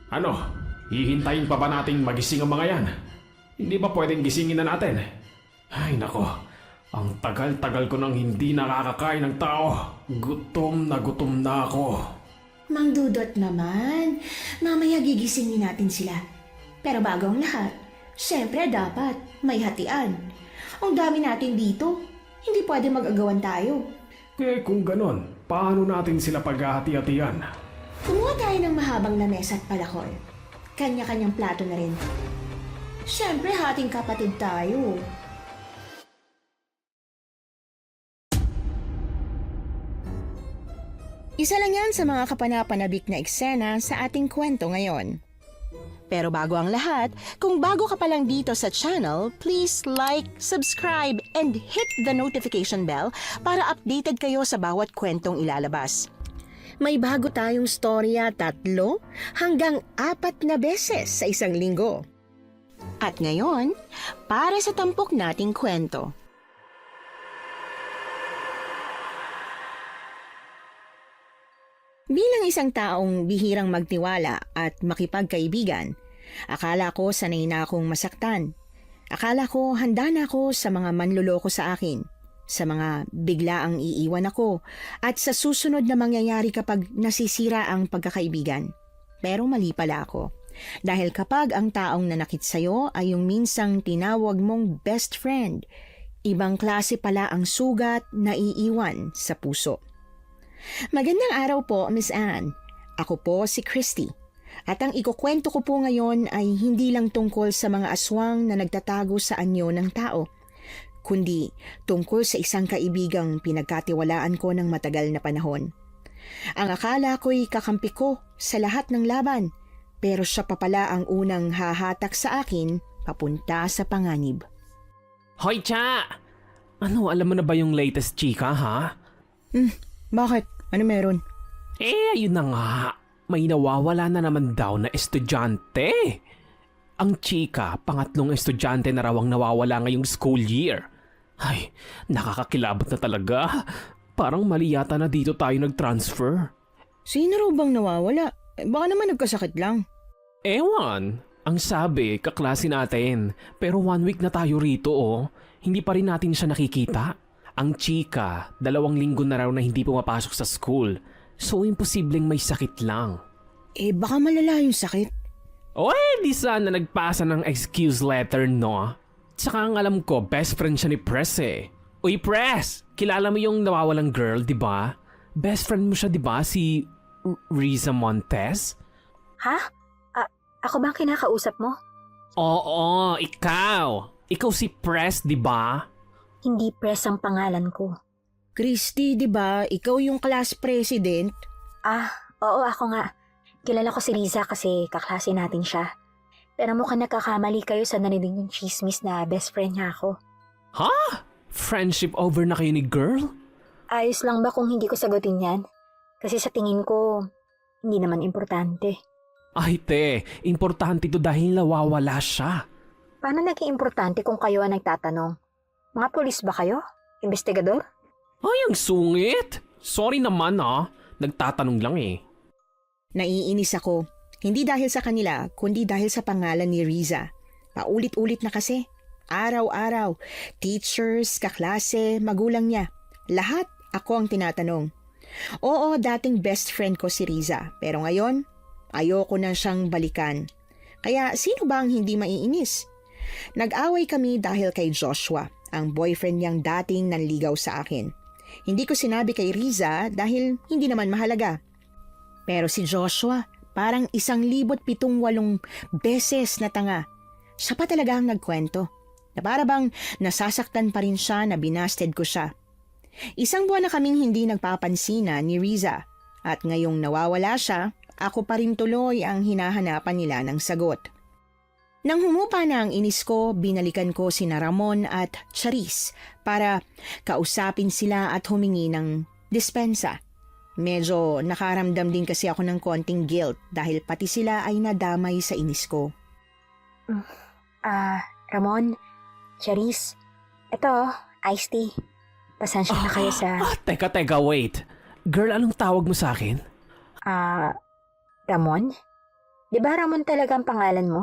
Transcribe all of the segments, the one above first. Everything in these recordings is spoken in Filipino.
Ano, hihintayin pa ba nating magising ang mga yan? Hindi ba pwedeng gisingin na natin? Ay nako, ang tagal-tagal ko nang hindi nakakakain ng tao. Gutom na ako. Mang Dudot naman, mamaya gigisingin natin sila. Pero bago ang lahat, syempre dapat may hatian. Ang dami natin dito, hindi pwede mag-agawan tayo. Eh kung ganon, paano natin sila paghahati-hatian? Kumuha tayo ng mahabang lamesa at palakol. Kanya-kanyang plato na rin. Syempre hating kapatid tayo. Isa lang yan sa mga kapanapanabik na eksena sa ating kwento ngayon. Pero bago ang lahat, kung bago ka pa lang dito sa channel, please like, subscribe, and hit the notification bell para updated kayo sa bawat kwentong ilalabas. May bago tayong storya 3 hanggang 4 na beses sa isang linggo. At ngayon, para sa tampok nating kwento. Bilang isang taong bihirang magtiwala at makipagkaibigan, akala ko sanay na akong masaktan. Akala ko handa na ako sa mga manluloko sa akin, sa mga biglaang iiwan ako, at sa susunod na mangyayari kapag nasisira ang pagkakaibigan. Pero mali pala ako. Dahil kapag ang taong nanakit sa'yo ay yung minsang tinawag mong best friend, ibang klase pala ang sugat na iiwan sa puso. Magandang araw po, Miss Anne. Ako po si Christy. At ang ikukwento ko po ngayon ay hindi lang tungkol sa mga aswang na nagtatago sa anyo ng tao, kundi tungkol sa isang kaibigang pinagkatiwalaan ko ng matagal na panahon. Ang akala ko'y kakampi ko sa lahat ng laban, pero siya pa pala ang unang hahatak sa akin papunta sa panganib. Hoy, Cha! Ano, alam mo na ba yung latest chika, ha? Bakit? Ano meron? Ayun na nga. May nawawala na naman daw na estudyante. Ang chika, pangatlong estudyante na raw ang nawawala ngayong school year. Ay, nakakakilabot na talaga. Parang mali yata na dito tayo nag-transfer. Sino raw bang nawawala? Baka naman nagkasakit lang. Ewan. Ang sabi, kaklase natin. Pero 1 week na tayo rito, oh. Hindi pa rin natin siya nakikita. Ang chika, 2 linggo na raw na hindi pumapasok sa school. So, imposibleng may sakit lang. Baka malala yung sakit. O di sana nagpasa ng excuse letter, no? Tsaka ang alam ko, best friend siya ni Press eh. Uy, Press! Kilala mo yung nawawalang girl, di ba? Best friend mo siya, di ba? Si Riza Montes? Ha? Ako ba ang kinakausap mo? Oo, ikaw. Ikaw si Press, di ba? Hindi Press ang pangalan ko. Christy, di ba? Ikaw yung class president? Oo, ako nga. Kilala ko si Riza kasi kaklase natin siya. Pero mukhang nagkakamali kayo sa narinig yung chismis na best friend niya ako. Ha? Friendship over na kayo ni girl? Ayos lang ba kung hindi ko sagutin yan? Kasi sa tingin ko, hindi naman importante. Ay te, importante to dahil nawawala siya. Paano naging importante kung kayo ang nagtatanong? Mga pulis ba kayo? Investigador? Ay, ang sungit. Sorry naman nagtatanong lang eh. Naiinis ako. Hindi dahil sa kanila, kundi dahil sa pangalan ni Riza. Paulit-ulit na kasi. Araw-araw. Teachers, kaklase, magulang niya. Lahat ako ang tinatanong. Oo, dating best friend ko si Riza. Pero ngayon, ayoko na siyang balikan. Kaya sino ba ang hindi maiinis? Nag-away kami dahil kay Joshua, ang boyfriend niyang dating nanligaw sa akin. Hindi ko sinabi kay Riza dahil hindi naman mahalaga. Pero si Joshua, parang 1,078 beses na tanga. Siya pa talaga ang nagkwento. Na para bang nasasaktan pa rin siya na binasted ko siya. 1 buwan na kaming hindi nagpapansinan ni Riza. At ngayong nawawala siya, ako pa rin tuloy ang hinahanapan nila ng sagot. Nang humupa na ang inis ko, binalikan ko sina Ramon at Charis para kausapin sila at humingi ng dispensa. Medyo nakaramdam din kasi ako ng konting guilt dahil pati sila ay nadamay sa inis ko. Ramon, Charis, ito, iced tea. Pasensya na kayo sa... Teka, wait. Girl, anong tawag mo sa akin? Ramon? Di ba Ramon talaga ang pangalan mo?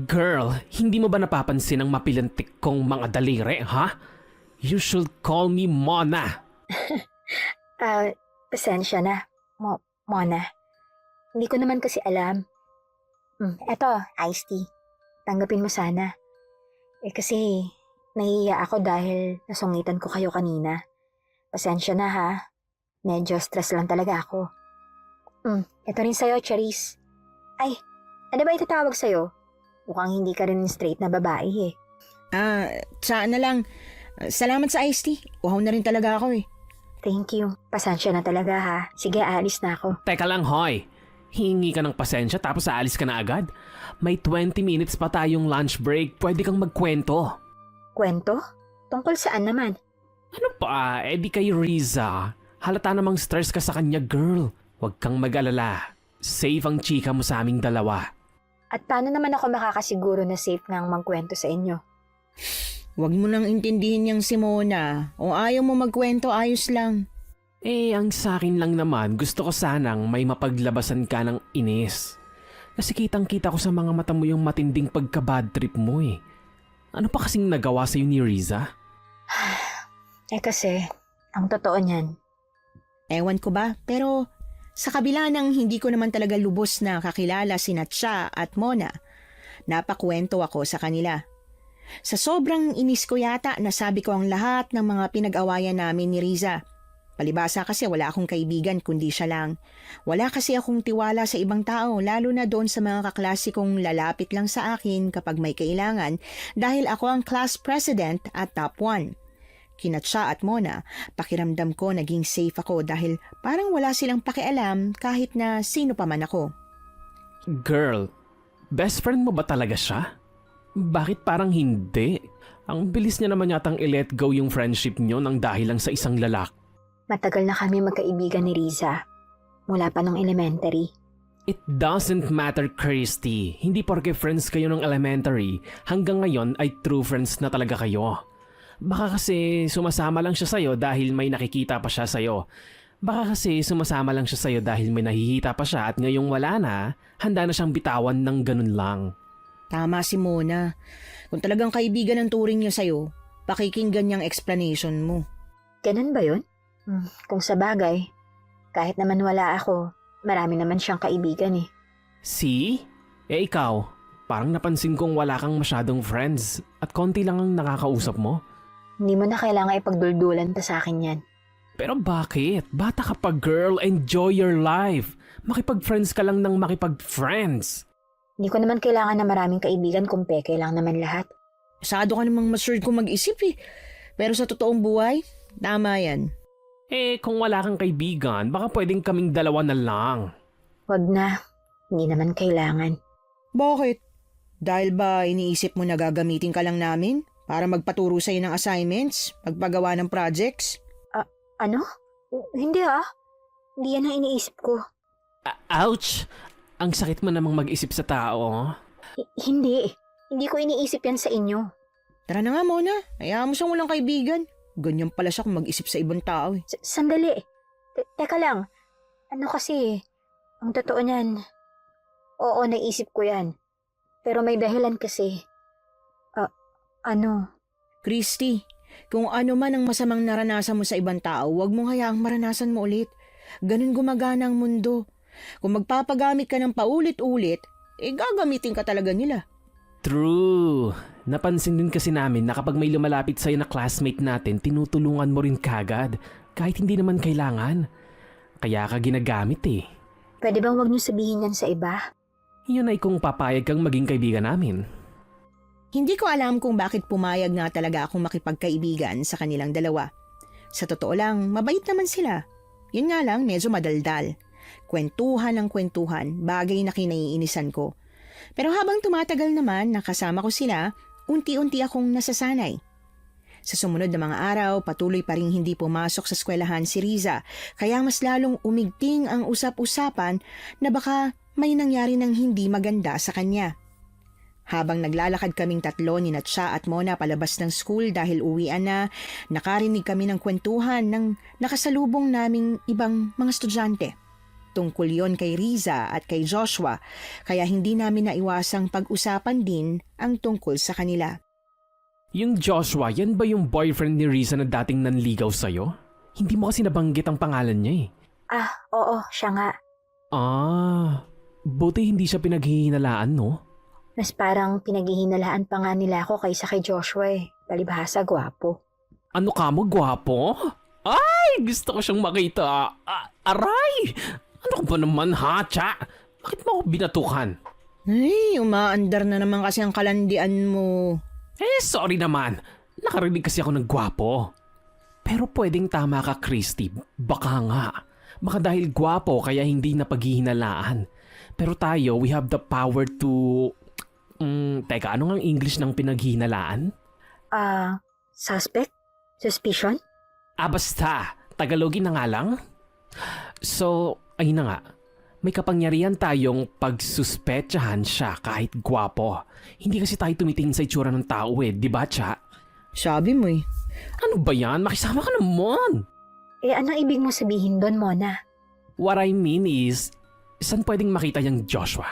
Girl, hindi mo ba napapansin ang mapilantik kong mga daliri, ha? You should call me Mona. Pasensya na. Mona. Hindi ko naman kasi alam. Eto, iced tea. Tanggapin mo sana. Kasi nahihiya ako dahil nasungitan ko kayo kanina. Pasensya na ha. Medyo stress lang talaga ako. Ito rin sa'yo, Charisse. Ay, ano ba itatawag sa'yo? Mukhang hindi ka rin straight na babae eh. Tsaka na lang. Salamat sa iced tea. Uhaw na rin talaga ako eh. Thank you. Pasensya na talaga ha. Sige, aalis na ako. Teka lang, hoy. Hingi ka ng pasensya tapos aalis ka na agad? May 20 minutes pa tayong lunch break. Pwede kang magkwento. Kwento? Tungkol saan naman? Ano pa? Di kay Riza. Halata namang stress ka sa kanya, girl. Huwag kang mag-alala. Safe ang chika mo sa aming dalawa. At paano naman ako makakasiguro na safe ngang magkwento sa inyo? Huwag mo nang intindihin yung si Mona. O ayaw mo magkwento, ayos lang. Ang sa akin lang naman, gusto ko sanang may mapaglabasan ka ng inis. Kasi kitang-kita ko sa mga mata mo yung matinding pagka-bad trip mo eh. Ano pa kasing nagawa sa'yo ni Riza? Kasi, ang totoo niyan, Ewan ko ba, pero sa kabila ng hindi ko naman talaga lubos na kakilala si Natcha at Mona, napakwento ako sa kanila. Sa sobrang inis ko yata, nasabi ko ang lahat ng mga pinag-awayan namin ni Riza. Palibasa kasi wala akong kaibigan kundi siya lang. Wala kasi akong tiwala sa ibang tao, lalo na doon sa mga kaklase kong lalapit lang sa akin kapag may kailangan dahil ako ang class president at top 1. Kina Cha at Mona, pakiramdam ko naging safe ako dahil parang wala silang pakialam kahit na sino pa man ako. Girl, best friend mo ba talaga siya? Bakit parang hindi? Ang bilis niya naman yatang i-let go yung friendship niyo nang dahil lang sa isang lalak. matagal na kami magkaibigan ni Riza. Mula pa nung elementary. It doesn't matter, Christy. Hindi porke friends kayo ng elementary, hanggang ngayon ay true friends na talaga kayo. Baka kasi sumasama lang siya sa'yo dahil may nakikita pa siya sa'yo. Baka kasi sumasama lang siya sa'yo dahil may nahihita pa siya at ngayong wala na, handa na siyang bitawan ng ganun lang. Tama si Mona. Kung talagang kaibigan ang turing niya sa'yo, pakikinggan niyang explanation mo. Ganun ba yun? Kung sa bagay, kahit naman wala ako, marami naman siyang kaibigan eh. See? Ikaw, parang napansin kong wala kang masyadong friends at konti lang ang nakakausap mo. Hindi mo na kailangan ipagduldulan pa sa akin yan. Pero bakit? Bata ka pa, girl. Enjoy your life. Makipag-friends ka lang ng makipag-friends. Hindi ko naman kailangan na maraming kaibigan kung peke lang naman lahat. Masyado ka namang matured kung mag-isip eh. Pero sa totoong buhay, tama yan. Kung wala kang kaibigan, baka pwedeng kaming dalawa na lang. Wag na. Hindi naman kailangan. Bakit? Dahil ba iniisip mo na gagamitin ka lang namin para magpaturo sa'yo ng assignments, magpagawa ng projects? Ano? Hindi ah. Hindi yan ang iniisip ko. Ouch! Ang sakit mo namang mag-isip sa tao. Hindi. Hindi ko iniisip yan sa inyo. Tara na nga Mona, hayaan mo siyang walang kaibigan. Ganyan pala siya kung mag-isip sa ibang tao eh. Sandali. Teka lang. Ano kasi, ang totoo niyan. Oo, naisip ko yan. Pero may dahilan kasi. Ano? Christy, kung ano man ang masamang naranasan mo sa ibang tao, huwag mong hayaang maranasan mo ulit. Ganun gumagana ang mundo. Kung magpapagamit ka ng paulit-ulit, gagamitin ka talaga nila. True. Napansin din kasi namin na kapag may lumalapit sa'yo na classmate natin, tinutulungan mo rin kagad. Kahit hindi naman kailangan. Kaya ka ginagamit eh. Pwede bang wag niyo sabihin yan sa iba? Yun ay kung papayag kang maging kaibigan namin. Hindi ko alam kung bakit pumayag nga talaga akong makipagkaibigan sa kanilang dalawa. Sa totoo lang, mabait naman sila. Yun nga lang, medyo madaldal. Kwentuhan ng kwentuhan, bagay na kinaiinisan ko. Pero habang tumatagal naman, nakasama ko sila, unti-unti akong nasasanay. Sa sumunod na mga araw, patuloy pa rin hindi pumasok sa eskwelahan si Riza, kaya mas lalong umigting ang usap-usapan na baka may nangyari ng hindi maganda sa kanya. Habang naglalakad kaming tatlo ni Natcha at Mona palabas ng school dahil uwian na, nakarinig kami ng kwentuhan ng nakasalubong naming ibang mga estudyante. tungkol yon kay Riza at kay Joshua, kaya hindi namin naiwasang pag-usapan din ang tungkol sa kanila. Yung Joshua, yan ba yung boyfriend ni Riza na dating nanligaw sa'yo? Hindi mo kasi nabanggit ang pangalan niya eh. Oo, siya nga. Buti hindi siya pinaghihinalaan, no? Mas parang pinaghihinalaan pa nga nila ako kaysa kay Joshua eh. Palibhasa, gwapo. Ano ka mo, gwapo? Ay, gusto ko siyang makita. Aray! Ano ka ba naman, ha, Cha? Bakit mo ako binatukan? Ay, umaandar na naman kasi ang kalandian mo. Sorry naman. Nakarinig kasi ako ng gwapo. Pero pwedeng tama ka, Christy. Baka nga. Baka dahil gwapo kaya hindi na paghihinalaan. Pero tayo, we have the power to... teka, ano nga ang English ng pinaghihinalaan? Suspect? Suspicion? Basta. Tagalogin na nga lang. So, ayun na nga. May kapangyarihan tayong pagsuspetsahan siya kahit gwapo. Hindi kasi tayo tumitingin sa itsura ng tao eh, di ba, Cha? Sabi mo eh. Ano ba yan? Makisama ka naman! Anong ibig mo sabihin doon, Mona? What I mean is, saan pwedeng makita yung Joshua?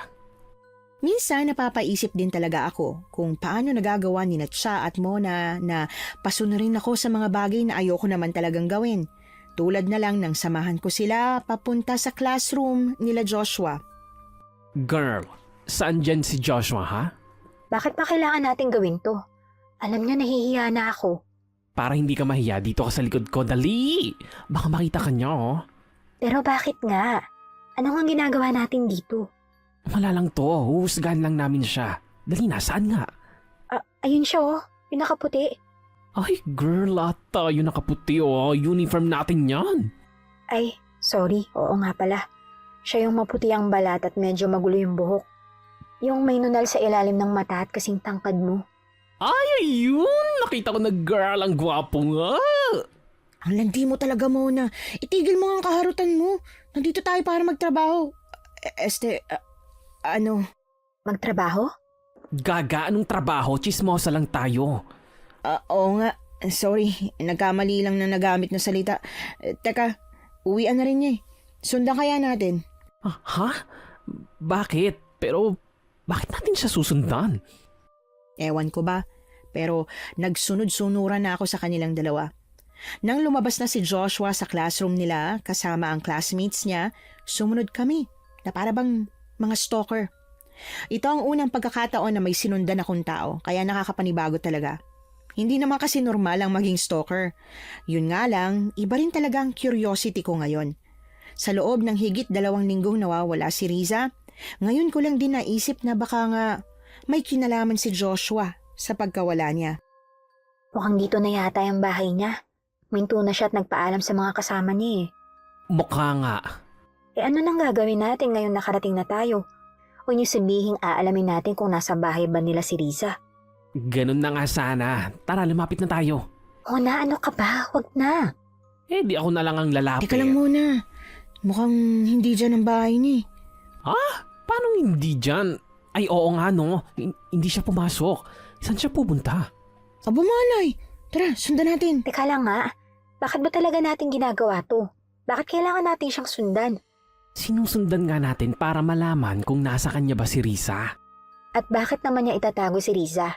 Minsan napapaisip din talaga ako kung paano nagagawa ni Natcha at Mona na pasunurin ako sa mga bagay na ayoko naman talagang gawin. Tulad na lang nang samahan ko sila papunta sa classroom nila Joshua. Girl, saan dyan si Joshua, ha? Bakit pa kailangan natin gawin to? Alam niyo, nahihiya na ako. Para hindi ka mahiya, dito ka sa likod ko. Dali! Baka makita ka niya, oh. Pero bakit nga? Ano nga ginagawa natin dito? Wala lang to. Huhusgahan lang namin siya. Dali na, saan nga? Ayun siya oh. Yung nakaputi. Ay, girl, tayo nakaputi, oh. Uniform natin yan. Ay, sorry. Oo nga pala. Siya yung maputi ang balat at medyo magulo yung buhok. Yung may nunal sa ilalim ng mata at kasing tangkad mo. Ay, ayun! Nakita ko na, girl. Ang gwapo nga. Ang landi mo talaga, Mona. Itigil mo ang kaharutan mo. Nandito tayo para magtrabaho. Magtrabaho? Gaga, anong trabaho? Chismosa lang tayo. Oo nga. Sorry, nagkamali lang na nagamit na salita. Teka, uwian na rin niya eh. Sundan kaya natin. Ha? Bakit? Pero, bakit natin siya susundan? Ewan ko ba, pero nagsunod-sunuran na ako sa kanilang dalawa. Nang lumabas na si Joshua sa classroom nila kasama ang classmates niya, sumunod kami na para bang mga stalker. Ito ang unang pagkakataon na may sinundan akong tao, kaya nakakapanibago talaga. Hindi naman kasi normal ang maging stalker. Yun nga lang, iba rin talaga ang curiosity ko ngayon. Sa loob ng higit 2 linggong nawawala si Riza, ngayon ko lang din naisip na baka nga may kinalaman si Joshua sa pagkawala niya. Mukhang dito na yata yung bahay niya. Minto na siya at nagpaalam sa mga kasama niya eh. Mukha nga. Ano nang gagawin natin ngayon nakarating na tayo? Huwag niyo sabihing aalamin natin kung nasa bahay ba nila si Riza. Ganun na nga sana. Tara, lumapit na tayo. Mona, ano ka ba? Huwag na. Di ako na lang ang lalapit. Teka lang muna. Mukhang hindi dyan ang bahay niya. Paano hindi dyan? Ay, oo nga no. Hindi siya pumasok. Saan siya pupunta? Aba malay. Tara, sundan natin. Teka lang nga. Bakit ba talaga natin ginagawa to? Bakit kailangan natin siyang sundan? Sinusundan nga natin para malaman kung nasa kanya ba si Riza. At bakit naman niya itatago si Riza?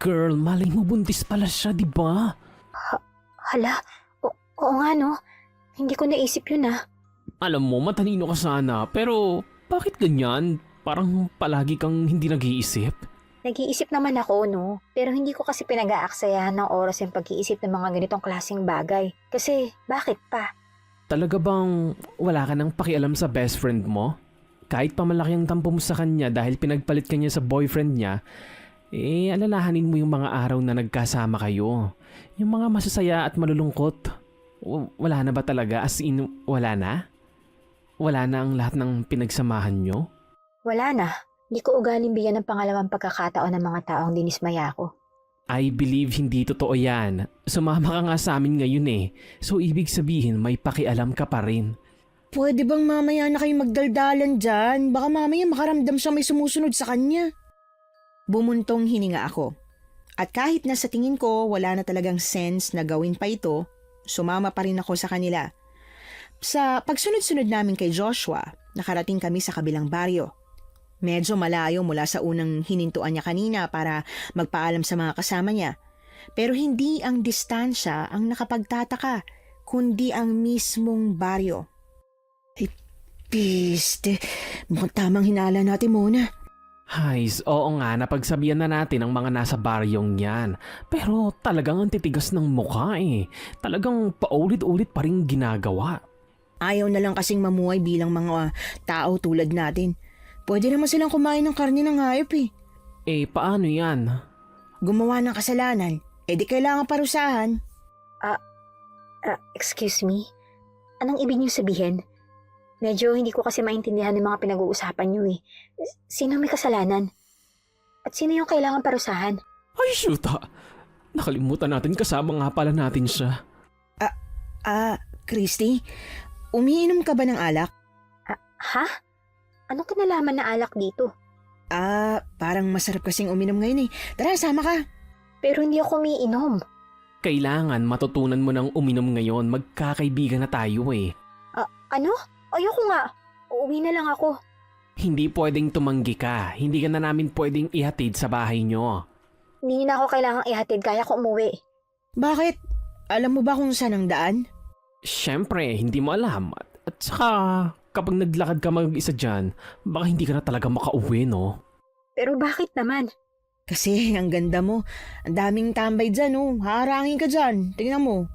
Girl, malay mo buntis pala siya, di ba? Hala, oo nga no. Hindi ko naisip yun ah. Alam mo, matalino ka sana, pero bakit ganyan? Parang palagi kang hindi nag-iisip. Nag-iisip naman ako no. Pero hindi ko kasi pinag-aaksayahan ng oras yung pag-iisip ng mga ganitong klaseng bagay. Kasi, bakit pa? Talaga bang wala ka nang pakialam sa best friend mo? Kahit pa malaki ang tampo mo sa kanya dahil pinagpalit ka niya sa boyfriend niya, alalahanin mo yung mga araw na nagkasama kayo. Yung mga masasaya at malulungkot. Wala na ba talaga? As in, wala na? Wala na ang lahat ng pinagsamahan nyo? Wala na. Hindi ko ugaling bigyan ng pangalawang pagkakataon ng mga taong dinismaya ko. I believe hindi totoo yan. Sumama ka nga sa amin ngayon eh. So ibig sabihin may pakialam ka pa rin. Pwede bang mamaya na kayo magdaldalan dyan? Baka mamaya makaramdam siya may sumusunod sa kanya. Bumuntong hininga ako. At kahit na sa tingin ko wala na talagang sense na gawin pa ito, sumama pa rin ako sa kanila. Sa pagsunod-sunod namin kay Joshua, nakarating kami sa kabilang baryo. Medyo malayo mula sa unang hinintuan niya kanina para magpaalam sa mga kasama niya. Pero hindi ang distansya ang nakapagtataka, kundi ang mismong baryo. Ay, piste. Mukhang tamang hinala natin muna. Hays, oo nga, napagsabihan na natin ang mga nasa baryong yan. Pero talagang ang titigas ng mukha eh. Talagang paulit-ulit pa rin ginagawa. Ayaw na lang kasing mamuhay bilang mga tao tulad natin. Pwede naman silang kumain ng karne ng hayop eh. Eh, paano yan? Gumawa ng kasalanan, di kailangan parusahan. Excuse me? Anong ibig niyo sabihin? Medyo hindi ko kasi maintindihan ng mga pinag-uusapan niyo eh. Sino may kasalanan? At sino yung kailangan parusahan? Ay, shoota! Nakalimutan natin kasama nga pala natin siya. Christy, umiinom ka ba ng alak? Ha? Anong kinalaman na alak dito? Parang masarap kasing uminom ngayon eh. Tara, sama ka. Pero hindi ako umiinom. Kailangan matutunan mo ng uminom ngayon. Magkakaibigan na tayo eh. Ano? Ayoko nga. Uuwi na lang ako. Hindi pwedeng tumanggi ka. Hindi ka na namin pwedeng ihatid sa bahay nyo. Hindi na ako kailangang ihatid. Kaya ko umuwi. Bakit? Alam mo ba kung saan ang daan? Siyempre, hindi mo alam. At saka, kapag naglakad ka mag-isa dyan, baka hindi ka na talaga makauwi, no? Pero bakit naman? Kasi ang ganda mo. Ang daming tambay dyan, oh. Harangin ka dyan. Tingnan mo.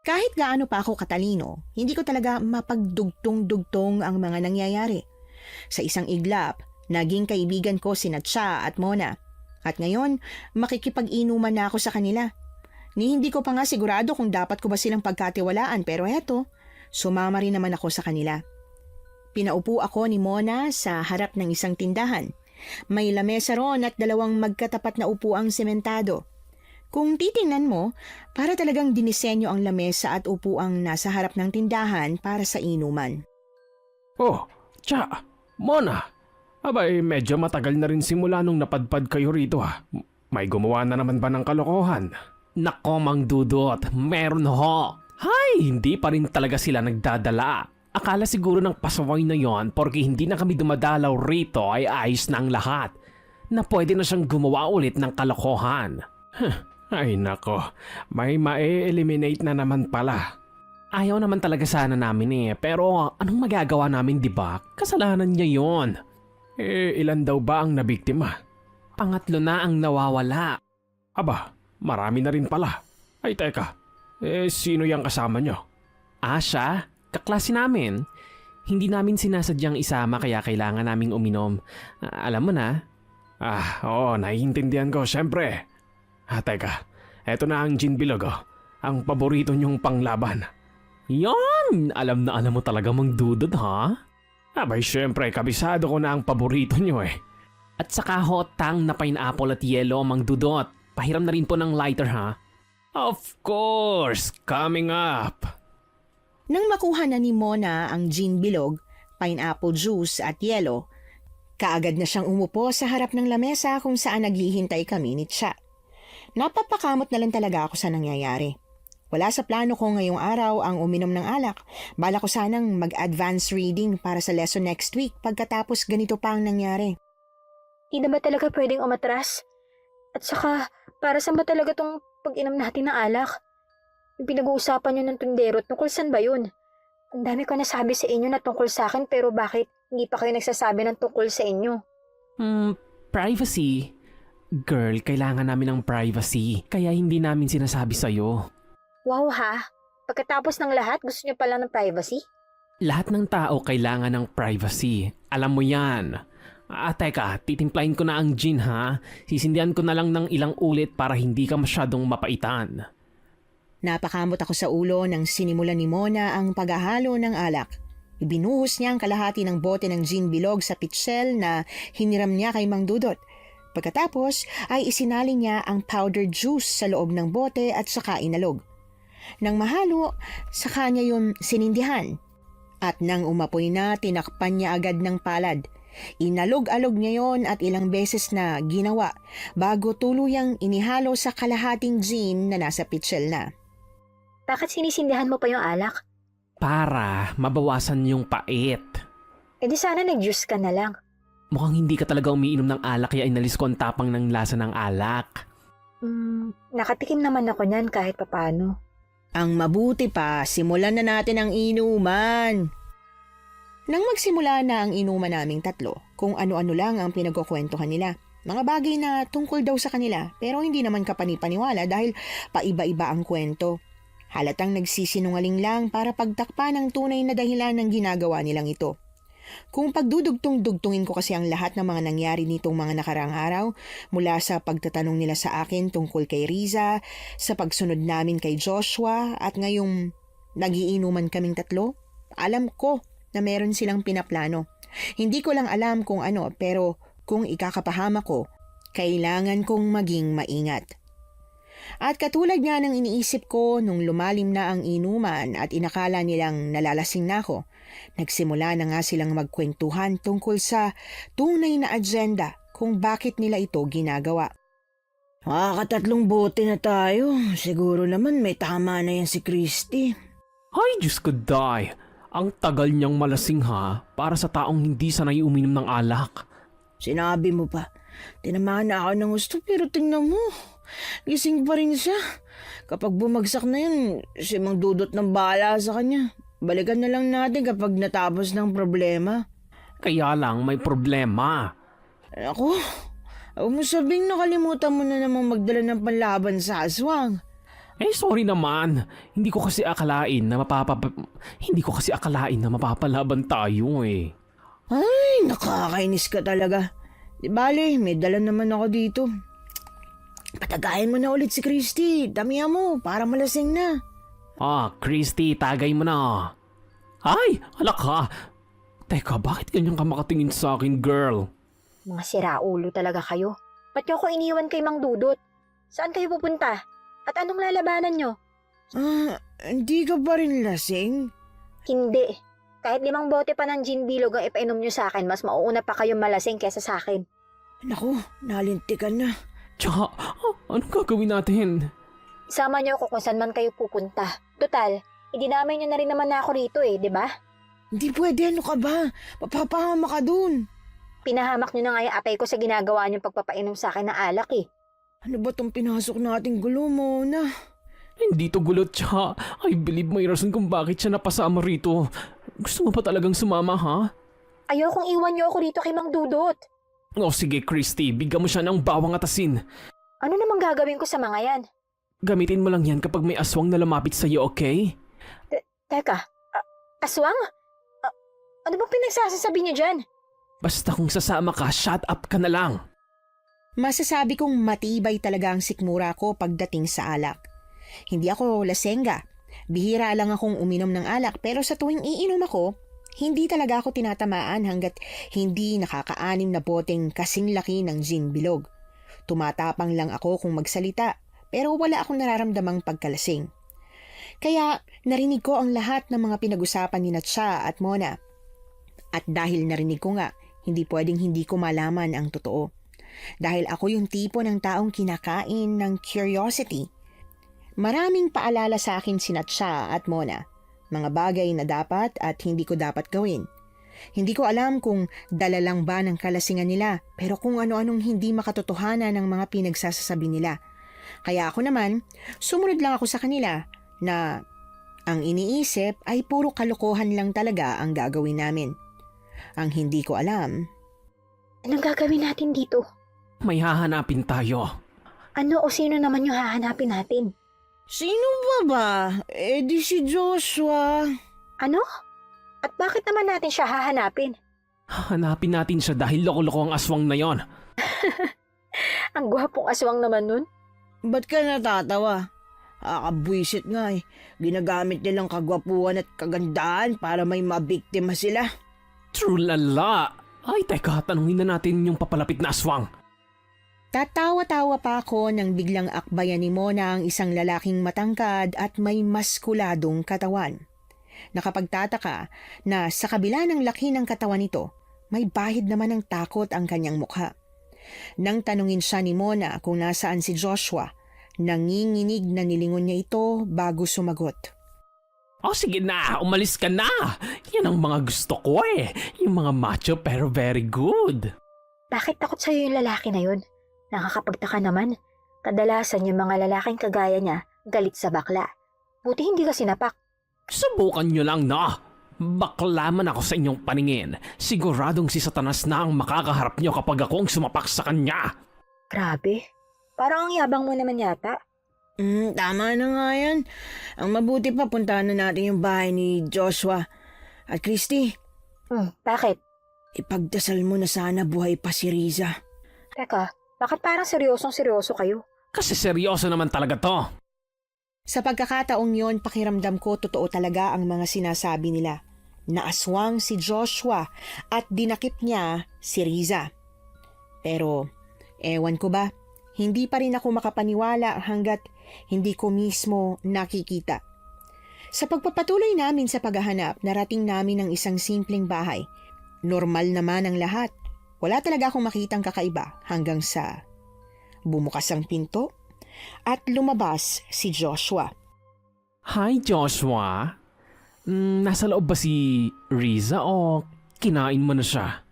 Kahit gaano pa ako katalino, hindi ko talaga mapagdugtong-dugtong ang mga nangyayari. Sa isang iglap, naging kaibigan ko sina Cha at Mona. At ngayon, makikipag-inuman na ako sa kanila. Hindi ko pa nga sigurado kung dapat ko ba silang pagkatiwalaan pero eto, sumama rin naman ako sa kanila. Pinaupo ako ni Mona sa harap ng isang tindahan. May lamesa ron at dalawang magkatapat na upuang sementado. Kung titingnan mo, para talagang dinisenyo ang lamesa at upuang nasa harap ng tindahan para sa inuman. Oh, Cha, Mona. Abay, medyo matagal na rin simula nung napadpad kayo rito ha. May gumawa na naman ba ng kalokohan? Nako, Mang Dudot, meron ho. Hay, hindi pa rin talaga sila nagdadala. Akala siguro ng pasaway na yon porque hindi na kami dumadalaw rito ay ayos na ang lahat. Na pwede na siyang gumawa ulit ng kalokohan. Ay nako, may ma-eliminate na naman pala. Ayaw naman talaga sana namin eh, pero anong magagawa namin, di ba? Kasalanan niya yon. Ilan daw ba ang nabiktima? Pangatlo na ang nawawala. Aba, marami na rin pala. Ay teka, sino yung kasama nyo? Siya? Kaklase namin. Hindi namin sinasadyang isama kaya kailangan naming uminom. Alam mo na. Oo, naiintindihan ko, syempre. Teka, eto na ang gin bilog oh. Ang paborito nyong panglaban. Yan! Alam na alam mo talaga, Mang Dudot, ha? Abay, syempre, kabisado ko na ang paborito nyo eh. At saka hotang na pineapple at yelo, Mang Dudot. Pahiram na rin po ng lighter, ha? Of course, coming up. Nang makuha na ni Mona ang gin bilog, pineapple juice at yelo, kaagad na siyang umupo sa harap ng lamesa kung saan naghihintay kami ni Cha. Napapakamot na lang talaga ako sa nangyayari. Wala sa plano ko ngayong araw ang uminom ng alak. Bala ko sanang mag-advance reading para sa lesson next week pagkatapos ganito pa ang nangyari. Hindi na ba talaga pwedeng umatras? At saka, para saan ba talaga tong pag-inom natin ng alak? Yung pinag-uusapan nyo ng tundero, tungkol saan ba yun? Ang dami ko nasabi sa inyo na tungkol sa akin pero bakit hindi pa kayo nagsasabi ng tungkol sa inyo? Privacy. Girl, kailangan namin ng privacy. Kaya hindi namin sinasabi sa'yo. Wow ha? Pagkatapos ng lahat, gusto nyo pala ng privacy? Lahat ng tao kailangan ng privacy. Alam mo yan. Teka, titimplahin ko na ang gin ha. Sisindihan ko na lang ng ilang ulit para hindi ka masyadong mapaitan. Napakamot ako sa ulo nang sinimulan ni Mona ang paghahalo ng alak. Ibinuhos niya ang kalahati ng bote ng gin bilog sa pitchel na hiniram niya kay Mang Dudot. Pagkatapos ay isinali niya ang powdered juice sa loob ng bote at saka inalog. Nang mahalo, saka niya yun sinindihan. At nang umapoy na, tinakpan niya agad ng palad. Inalog-alog niya yon at ilang beses na ginawa bago tuluyang inihalo sa kalahating gin na nasa pitchel na. Bakit sinisindihan mo pa yung alak? Para mabawasan yung pait. E di sana nag-juice ka na lang. Mukhang hindi ka talaga umiinom ng alak kaya inalis ko ang tapang ng lasa ng alak. Nakatikim naman ako niyan kahit papano. Ang mabuti pa, simulan na natin ang inuman. Nang magsimula na ang inuman naming tatlo, kung ano-ano lang ang pinagkukwentuhan nila. Mga bagay na tungkol daw sa kanila pero hindi naman kapanipaniwala dahil paiba-iba ang kwento. Halatang nagsisinungaling lang para pagtakpan ang tunay na dahilan ng ginagawa nilang ito. Kung pagdudugtong-dugtungin ko kasi ang lahat ng mga nangyari nitong mga nakaraang araw, mula sa pagtatanong nila sa akin tungkol kay Riza, sa pagsunod namin kay Joshua at ngayong nagiinuman kaming tatlo, alam ko na meron silang pinaplano. Hindi ko lang alam kung ano pero kung ikakapahama ko, kailangan kong maging maingat. At katulad nga ng iniisip ko nung lumalim na ang inuman at inakala nilang nalalasing na ako, nagsimula na nga silang magkwentuhan tungkol sa tunay na agenda kung bakit nila ito ginagawa. Makakatatlong bote na tayo. Siguro naman may tama na yan si Christy. Ay, Diyos ko, Day. Ang tagal niyang malasing ha para sa taong hindi sanay uminom ng alak. Sinabi mo pa, tinamaan na ako ng gusto pero tingnan mo. Gising pa rin siya. Kapag bumagsak na yun, si Mang Dudot ng bahala sa kanya. Balikan na lang natin kapag natapos ng problema. Kaya lang may problema. Ako, huwag mo sabing nakalimutan mo na namang magdala ng panlaban sa aswang. Sorry naman. Hindi ko kasi akalain na mapapalaban tayo eh. Ay, nakakainis ka talaga. Di bale, may dala naman ako dito. Patagayin mo na ulit si Christy. Damihan mo para malasing na. Christy, tagay mo na. Ay, alak ka. Teka, bakit ganyan ka makatingin sa akin, girl? Mga siraulo talaga kayo. Ba't niyo ako iniwan kay Mang Dudot? Saan kayo pupunta? At anong lalabanan nyo? Hindi ka pa rin lasing? Hindi. Kahit 5 bote pa ng gin bilog ang ipainom nyo sa akin, mas mauuna pa kayong malasing kesa sa akin. Naku, nalintikan na. Tsaka, anong gagawin natin? Isama niyo ako kung saan man kayo pupunta. Total, idinamay niyo na rin naman ako rito di ba? Hindi pwede, ano ka ba? Papapahama ka dun. Pinahamak niyo na nga yung atay ko sa ginagawa niyong pagpapainom sa akin ng alak Ano ba tong pinasok nating gulo mo na? Hindi to gulot, tsaka I believe may rason kung bakit siya napasama rito. Gusto mo pa talagang sumama, ha? Ayokong iwan niyo ako rito kay Mang Dudot. Sige, Christy, bigyan mo siya ng bawang at asin. Ano namang gagawin ko sa mga yan? Gamitin mo lang yan kapag may aswang na lumapit sa iyo, okay? Teka, aswang? Ano bang pinagsasasabi niyo dyan? Basta kung sasama ka, shut up ka na lang. Masasabi kong matibay talaga ang sikmura ko pagdating sa alak. Hindi ako lasenga. Bihira lang akong uminom ng alak pero sa tuwing iinom ako, hindi talaga ako tinatamaan hanggat hindi nakaka-6 na boteng kasing laki ng gin bilog. Tumatapang lang ako kung magsalita pero wala akong nararamdamang pagkalasing. Kaya narinig ko ang lahat ng mga pinag-usapan ni Natsa at Mona. At dahil narinig ko nga, hindi pwedeng hindi ko malaman ang totoo. Dahil ako yung tipo ng taong kinakain ng curiosity. Maraming paalala sa akin si Natsa at Mona. Mga bagay na dapat at hindi ko dapat gawin. Hindi ko alam kung dala lang ba ng kalasingan nila pero kung ano-anong hindi makatotohanan ng mga pinagsasasabi nila. Kaya ako naman, sumunod lang ako sa kanila na ang iniisip ay puro kalokohan lang talaga ang gagawin namin. Ang hindi ko alam. Anong gagawin natin dito? May hahanapin tayo. Ano o sino naman yung hahanapin natin? Sino ba? Di si Joshua. Ano? At bakit naman natin siya hahanapin? Hanapin natin siya dahil loko-loko ang aswang na yon. Ang gwapong aswang naman nun. Ba't ka natatawa? Kakabwisit nga Ginagamit nilang kagwapuan at kagandahan para may mabiktima sila. True lala. Ay, teka, tanungin na natin yung papalapit na aswang. Tatawa-tawa pa ako nang biglang akbayan ni Mona ang isang lalaking matangkad at may maskuladong katawan. Nakapagtataka na sa kabila ng laki ng katawan nito, may bahid naman ng takot ang kanyang mukha. Nang tanungin siya ni Mona kung nasaan si Joshua, nanginginig na nilingon niya ito bago sumagot. O sige na, umalis ka na. Yan ang mga gusto ko eh. Yung mga macho pero very good. Bakit takot sa'yo yung lalaki na yun? Nakakapagtaka naman. Kadalasan yung mga lalaking kagaya niya, galit sa bakla. Buti hindi ka sinapak. Subukan nyo lang na. Bakla man ako sa inyong paningin. Siguradong si Satanas na ang makakaharap nyo kapag akong sumapak sa kanya. Grabe. Parang ang yabang mo naman yata. Tama na nga yan. Ang mabuti pa, puntahan na natin yung bahay ni Joshua. At Christy, Bakit? ipagdasal mo na sana buhay pa si Riza. Teka, bakit parang seryosong-seryoso kayo? Kasi seryoso naman talaga to. Sa pagkakataong yon, pakiramdam ko totoo talaga ang mga sinasabi nila. Naaswang si Joshua at dinakip niya si Riza. Pero, ewan ko ba, hindi pa rin ako makapaniwala hanggat hindi ko mismo nakikita. Sa pagpapatuloy namin sa paghahanap, narating namin ang isang simpleng bahay. Normal naman ang lahat. Wala talaga akong makitang kakaiba hanggang sa bumukas ang pinto at lumabas si Joshua. Hi Joshua. Nasa loob ba si Riza o kinain mo na siya?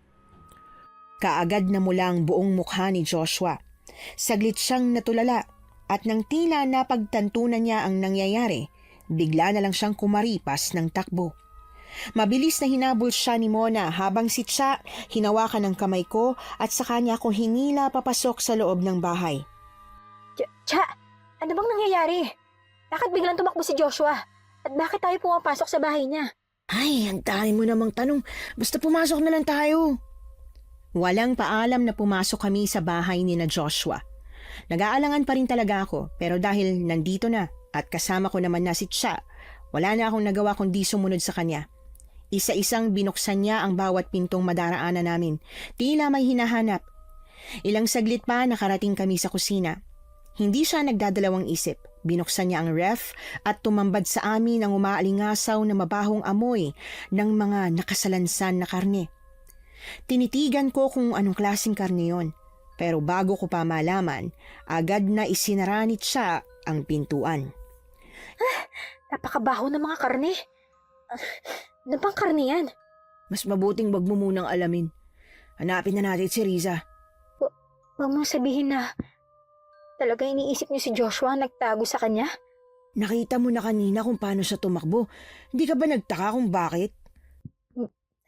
Kaagad na mula ang buong mukha ni Joshua. Saglit siyang natulala at nang tila napagtantunan niya ang nangyayari, bigla na lang siyang kumaripas ng takbo. Mabilis na hinabol siya ni Mona habang si Cha hinawakan ng kamay ko at sa kanya ako hinila papasok sa loob ng bahay. Cha, ano bang nangyayari? Bakit biglang tumakbo si Joshua? At bakit tayo pumapasok sa bahay niya? Ay, ang dami mo namang tanong. Basta pumasok na lang tayo. Walang paalam na pumasok kami sa bahay ni na Joshua. Nag-aalangan pa rin talaga ako pero dahil nandito na at kasama ko naman na si Cha, wala na akong nagawa kundi sumunod sa kanya. Isa-isang binuksan niya ang bawat pintong madaraanan namin. Tila may hinahanap. Ilang saglit pa nakarating kami sa kusina. Hindi siya nagdadalawang isip. Binuksan niya ang ref at tumambad sa amin ang umaalingasaw na mabahong amoy ng mga nakasalansan na karne. Tinitigan ko kung anong klaseng karne yon. Pero bago ko pa malaman, agad na isinara ni Cha ang pintuan. Napakabaho ng mga karne. Ano bang karne yan? Mas mabuting wag mo munang alamin. Hanapin na natin si Riza. Huwag mong sabihin na talaga iniisip niyo si Joshua nagtago sa kanya? Nakita mo na kanina kung paano siya tumakbo. Hindi ka ba nagtaka kung bakit?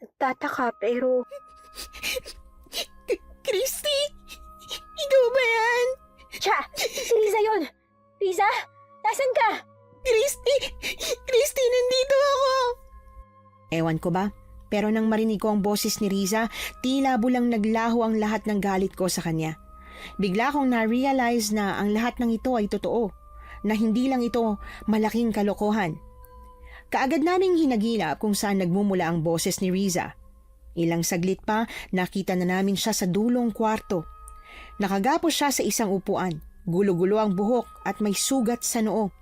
Nagtataka pero... Christy! Ikaw ba yan? Cha! Si Riza yun! Riza? Nasaan ka? Christy, nandito ako! Ewan ko ba? Pero nang marinig ko ang boses ni Riza, tila bulang naglaho ang lahat ng galit ko sa kanya. Bigla kong na-realize na ang lahat ng ito ay totoo, na hindi lang ito malaking kalokohan. Kaagad naming hinagilap kung saan nagmumula ang boses ni Riza. Ilang saglit pa, nakita na namin siya sa dulong kwarto. Nakagapos siya sa isang upuan, gulo-gulo ang buhok at may sugat sa noo.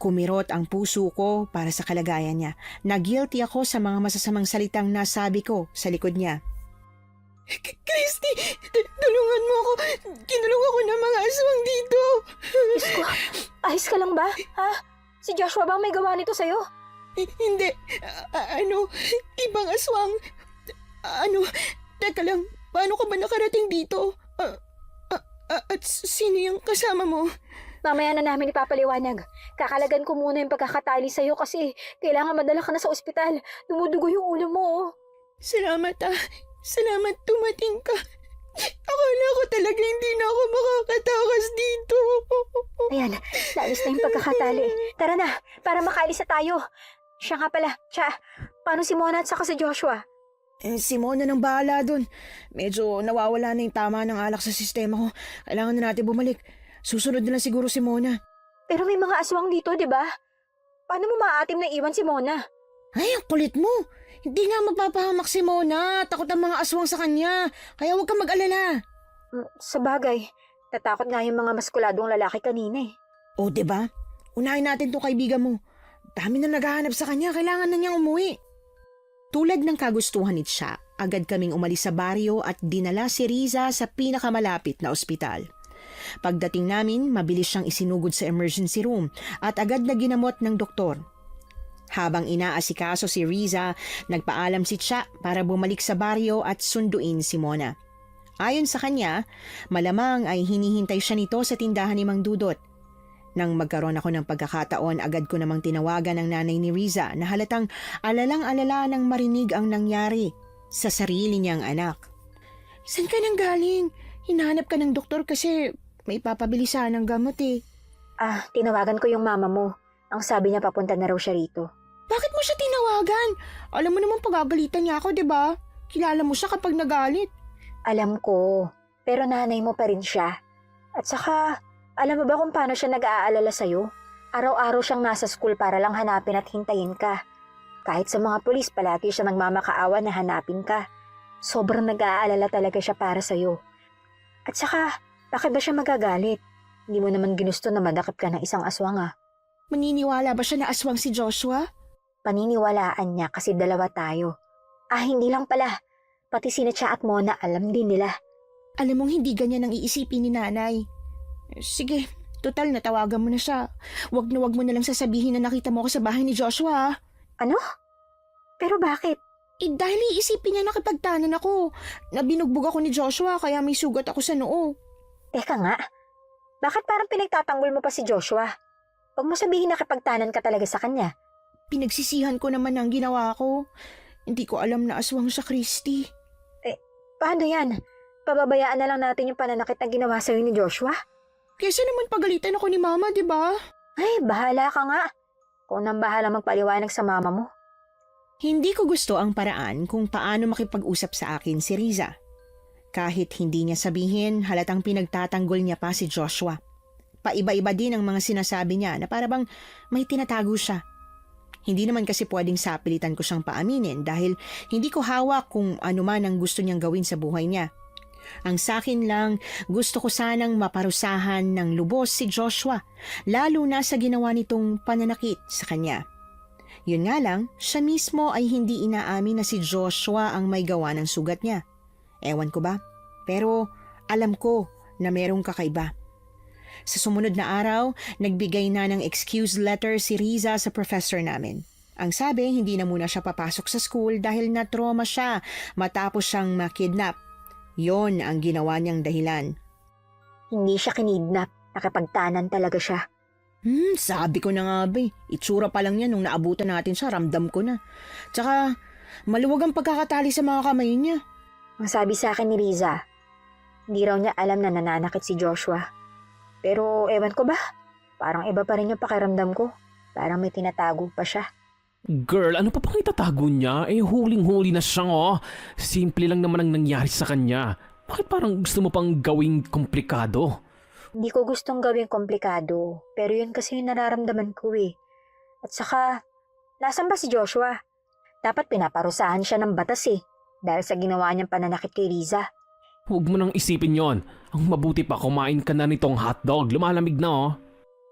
Kumirot ang puso ko para sa kalagayan niya. Na-guilty ako sa mga masasamang salitang nasabi ko sa likod niya. Christy, tulungan mo ako. Kinulong ako ng mga aswang dito. Diyos ko, ayos ka lang ba? Ha? Si Joshua ba may gawa nito sa'yo? Hindi. Ibang aswang. Teka lang. Paano ka ba nakarating dito? At sino yung kasama mo? Mamaya na namin ipapaliwanag. Kakalagan ko muna yung pagkakatali sa'yo kasi kailangan madala ka na sa ospital. Dumudugo yung ulo mo. Salamat Salamat dumating ka. Akala ko talaga hindi na ako makakatakas dito. Ayan, naalis na yung pagkakatali. Tara na, para makaalis na tayo. Siya nga pala, Cha, paano si Mona at saka si Joshua? Si Mona nang bahala dun. Medyo nawawala na yung tama ng alak sa sistema ko. Kailangan na natin bumalik. Susunod na lang siguro si Mona. Pero may mga aswang dito, di ba? Paano mo maatim na iwan si Mona? Ay, ang kulit mo. Hindi nga mapapahamak si Mona. Takot ang mga aswang sa kanya. Kaya huwag kang mag-alala. Sa bagay, natakot nga yung mga maskuladong lalaki kanina eh. O, diba? Unahin natin tong kaibigan mo. Dami na naghahanap sa kanya. Kailangan na niyang umuwi. Tulad ng kagustuhan ni Cha, agad kaming umalis sa baryo at dinala si Riza sa pinakamalapit na ospital. Pagdating namin, mabilis siyang isinugod sa emergency room at agad na ginamot ng doktor. Habang inaasikaso si Riza, nagpaalam si Cha para bumalik sa baryo at sunduin si Mona. Ayon sa kanya, malamang ay hinihintay siya nito sa tindahan ni Mang Dudot. Nang magkaroon ako ng pagkakataon, agad ko namang tinawagan ang nanay ni Riza na halatang alalang-alala nang marinig ang nangyari sa sarili niyang anak. "Saan ka nang galing? Hinahanap ka ng doktor kasi may papabili sana ng gamot eh." Tinawagan ko yung mama mo. Ang sabi niya papunta na raw siya rito. "Bakit mo siya tinawagan? Alam mo naman pagagalitan niya ako, 'di ba? Kilala mo siya kapag nagalit." Alam ko, pero nanay mo pa rin siya. At saka, alam mo ba kung paano siya nag-aalala sa'yo? Araw-araw siyang nasa school para lang hanapin at hintayin ka. Kahit sa mga pulis, palagi siya nagmamakaawa na hanapin ka. Sobrang nag-aalala talaga siya para sa'yo. At saka, bakit ba siya magagalit? Hindi mo naman ginusto na madakip ka ng isang aswang ah. Maniniwala ba siya na aswang si Joshua? Paniniwalaan niya kasi dalawa tayo. Hindi lang pala. Pati sina Cha at Mona alam din nila. Alam mong hindi ganyan ang iisipin ni nanay. Sige, total natawagan mo na siya. Wag mo na lang sasabihin na nakita mo ako sa bahay ni Joshua. Ano? Pero bakit? Dahil iisipin niya nakipagtanan ako. Nabinugbog ako ni Joshua kaya may sugat ako sa noo. Teka nga, bakit parang pinagtatanggol mo pa si Joshua? Huwag mo sabihin nakipagtanan ka talaga sa kanya. Pinagsisihan ko naman ang ginawa ko. Hindi ko alam na aswang siya, Christy. Paano yan? Pababayaan na lang natin yung pananakit na ginawa sa'yo ni Joshua? Kesa naman pagalitan ako ni Mama, di ba? Ay, bahala ka nga. Kung nang bahala magpaliwanag sa mama mo. Hindi ko gusto ang paraan kung paano makipag-usap sa akin si Riza. Kahit hindi niya sabihin, halatang pinagtatanggol niya pa si Joshua. Paiba-iba din ang mga sinasabi niya na parabang may tinatago siya. Hindi naman kasi pwedeng sapilitan ko siyang paaminin dahil hindi ko hawak kung ano man ang gusto niyang gawin sa buhay niya. Ang sakin lang, gusto ko sanang maparusahan ng lubos si Joshua, lalo na sa ginawa nitong pananakit sa kanya. Yun nga lang, siya mismo ay hindi inaamin na si Joshua ang may gawa ng sugat niya. Ewan ko ba? Pero alam ko na merong kakaiba. Sa sumunod na araw, nagbigay na ng excuse letter si Riza sa professor namin. Ang sabi, hindi na muna siya papasok sa school dahil na-trauma siya matapos siyang makidnap. Yon ang ginawa niyang dahilan. Hindi siya kinidnap. Nakipagtanan talaga siya. Sabi ko na nga ba itsura pa lang niya nung naabutan natin siya, ramdam ko na. Tsaka, maluwag ang pagkakatali sa mga kamay niya. Ang sabi sa akin ni Riza, hindi raw niya alam na nananakit si Joshua. Pero ewan ko ba, parang iba pa rin yung pakiramdam ko. Parang may tinatago pa siya. Girl, ano pa pang itatago niya? Huling-huli na siya oh. Simple lang naman ang nangyari sa kanya. Bakit parang gusto mo pang gawing komplikado? Hindi ko gustong gawing komplikado, pero yun kasi yung nararamdaman ko eh. At saka, nasan ba si Joshua? Dapat pinaparusahan siya ng batas eh, dahil sa ginawa niyang pananakit kay Riza. Huwag mo nang isipin yon. Ang mabuti pa kumain ka na nitong hotdog. Lumalamig na oh.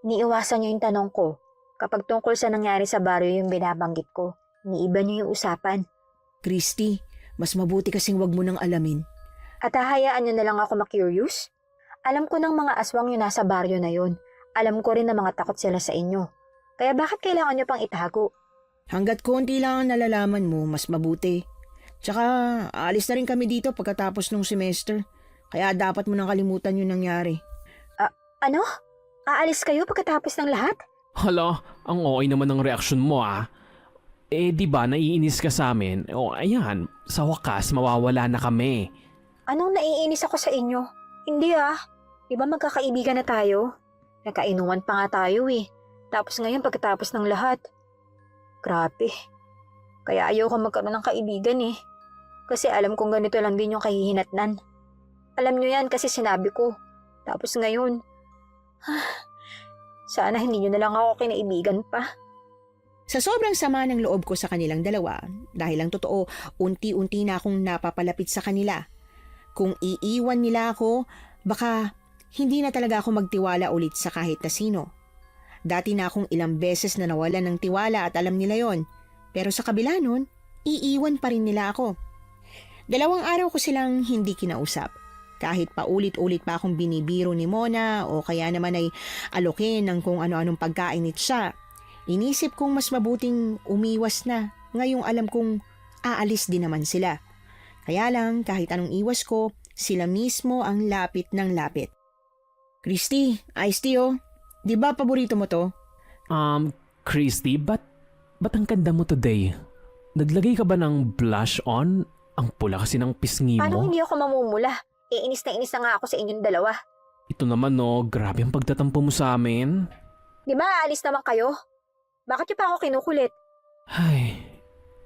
Niiwasan niyo yung tanong ko. Kapag tungkol sa nangyari sa baryo yung binabanggit ko, niiba niyo yung usapan. Christy, mas mabuti kasing wag mo nang alamin. At hahayaan niyo na lang ako ma-curious? Alam ko ng mga aswang yung nasa baryo na yun. Alam ko rin na mga takot sila sa inyo. Kaya bakit kailangan niyo pang itago? Hanggat konti lang ang nalalaman mo, mas mabuti. Tsaka, aalis na rin kami dito pagkatapos ng semester. Kaya dapat mo nang kalimutan yung nangyari. Ano? Aalis kayo pagkatapos ng lahat? Hala, ang okay naman ng reaksyon mo ah. Di ba naiinis ka sa amin? Ayan, sa wakas mawawala na kami. Anong naiinis ako sa inyo? Hindi ah. Di ba magkakaibigan na tayo? Nagkainuman pa nga tayo eh. Tapos ngayon pagkatapos ng lahat. Grabe. Kaya ayoko magkaroon ng kaibigan eh. Kasi alam kong ganito lang din yung kahihinatnan. Alam nyo yan kasi sinabi ko. Tapos ngayon, sana hindi nyo na lang ako kinaibigan pa. Sa sobrang sama ng loob ko sa kanilang dalawa, dahil ang totoo, unti-unti na akong napapalapit sa kanila. Kung iiwan nila ako, baka hindi na talaga ako magtiwala ulit sa kahit na sino. Dati na akong ilang beses na nawalan ng tiwala at alam nila yon. Pero sa kabila nun, iiwan pa rin nila ako. 2 araw ko silang hindi kinausap. Kahit paulit-ulit pa akong binibiro ni Mona o kaya naman ay alokin ng kung ano-anong pagkain ni Cha, Inisip kong mas mabuting umiwas na ngayong alam kong aalis din naman sila. Kaya lang kahit anong iwas ko, sila mismo ang lapit ng lapit. Christy, iced tea oh. Di ba paborito mo to? Christy, ba't ang ganda mo today? Naglagay ka ba ng blush on? Ang pula kasi ng pisngi Paano mo. hindi ako mamumula? Iinis na nga ako sa inyong dalawa. Ito naman no, grabe ang pagtatampo mo sa amin. Di ba aalis naman kayo? Bakit niyo pa ako kinukulit? Ay,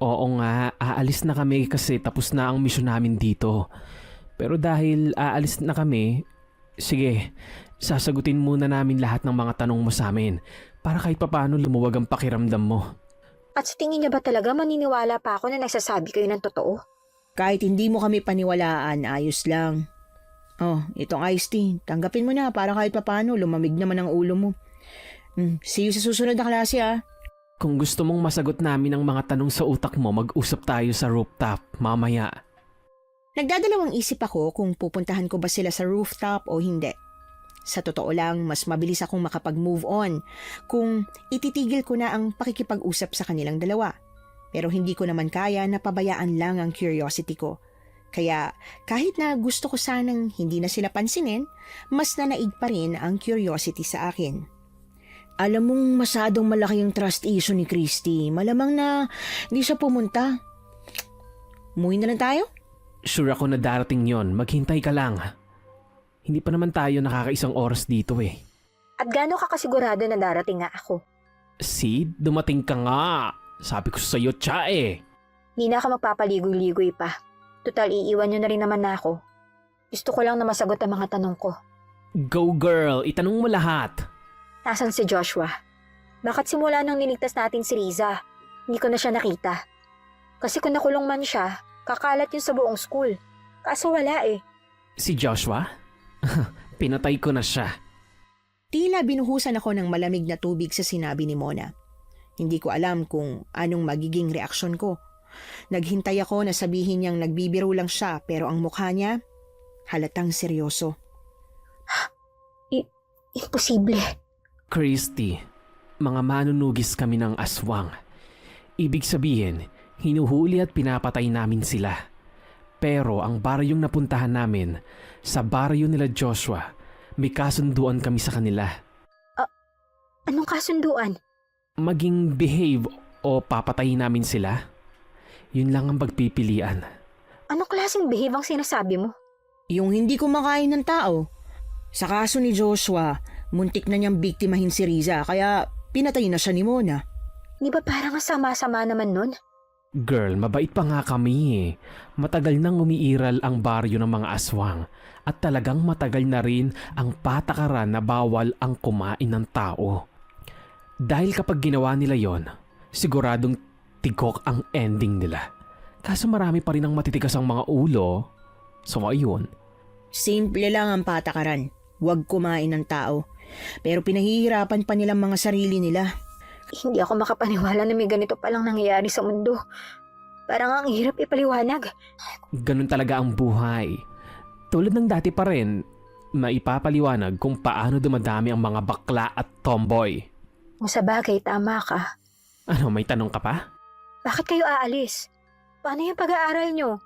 oo nga, aalis na kami kasi tapos na ang misyon namin dito. Pero dahil aalis na kami, sige, sasagutin muna namin lahat ng mga tanong mo sa amin para kahit papaano lumuwag ang pakiramdam mo. At sa tingin niya ba talaga maniniwala pa ako na nagsasabi kayo ng totoo? Kahit hindi mo kami paniwalaan, ayos lang. Oh, itong iced tea, tanggapin mo na para kahit papaano lumamig naman ang ulo mo. See you sa susunod na klase ah. Kung gusto mong masagot namin ang mga tanong sa utak mo, mag-usap tayo sa rooftop mamaya. Nagdadalawang isip ako kung pupuntahan ko ba sila sa rooftop o hindi. Sa totoo lang, mas mabilis akong makapag-move on kung ititigil ko na ang pakikipag-usap sa kanilang dalawa. Pero hindi ko naman kaya na pabayaan lang ang curiosity ko. Kaya kahit na gusto ko sanang hindi na sila pansinin, mas nanaig pa rin ang curiosity sa akin. Alam mong masyadong malaki yung trust issue ni Christy. Malamang na hindi siya pumunta. Umuwi na lang tayo? Sure ako na darating yon, maghintay ka lang. Hindi pa naman tayo nakakaisang oras dito eh. At gaano ka kasigurado na darating nga ako? See, dumating ka nga. Sabi ko sa'yo, tsa eh. Hindi na ako magpapaligoy-ligoy pa. Total, iiwan niyo na rin naman na ako. Gusto ko lang na masagot ang mga tanong ko. Go girl, itanong mo lahat. Nasaan si Joshua? Bakit simula nang niligtas natin si Riza, hindi ko na siya nakita? Kasi kung nakulong man siya, kakalat yun sa buong school. Kaso wala eh. Si Joshua? Pinatay ko na siya. Tila binuhusan ako ng malamig na tubig sa sinabi ni Mona. Hindi ko alam kung anong magiging reaksyon ko. Naghintay ako na sabihin niyang nagbibiro lang siya pero ang mukha niya halatang seryoso. Imposible. Christy, mga manunugis kami ng aswang. Ibig sabihin, hinuhuli at pinapatay namin sila. Pero ang baryong napuntahan namin, sa baryo nila Joshua, may kasunduan kami sa kanila. Anong kasunduan? Maging behave o papatayin namin sila? Yun lang ang pagpipilian. Anong klaseng behave ang sinasabi mo? Yung hindi kumakain ng tao. Sa kaso ni Joshua, muntik na niyang biktimahin si Riza kaya pinatay na siya ni Mona. Di ba parang sama-sama naman nun? Girl, mabait pa nga kami eh. Matagal nang umiiral ang baryo ng mga aswang at talagang matagal na rin ang patakaran na bawal ang kumain ng tao. Dahil kapag ginawa nila yon, siguradong tigok ang ending nila. Kaso marami pa rin ang matitigas ang mga ulo. So ayun. Simple lang ang patakaran. Huwag kumain ng tao. Pero pinahihirapan pa nilang mga sarili nila. Hindi ako makapaniwala na may ganito palang nangyayari sa mundo. Parang ang hirap ipaliwanag. Ganun talaga ang buhay. Tulad ng dati pa rin, maipapaliwanag kung paano dumadami ang mga bakla at tomboy. Kung sa bagay, tama ka. Ano, may tanong ka pa? Bakit kayo aalis? Paano yung pag-aaral nyo?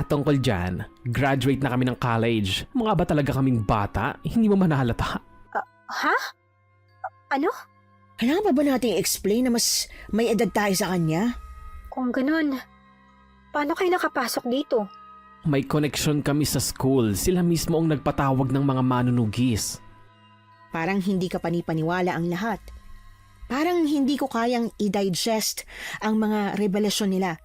Tungkol dyan, graduate na kami ng college. Mga ba talaga kaming bata? Hindi mo manahalata. Ha? Ano? Kailangan pa ba natin i-explain na mas may edad tayo sa kanya? Kung ganun, paano kayo nakapasok dito? May connection kami sa school. Sila mismo ang nagpatawag ng mga manunugis. Parang hindi ka panipaniwala ang lahat. Parang hindi ko kayang i-digest ang mga revelasyon nila.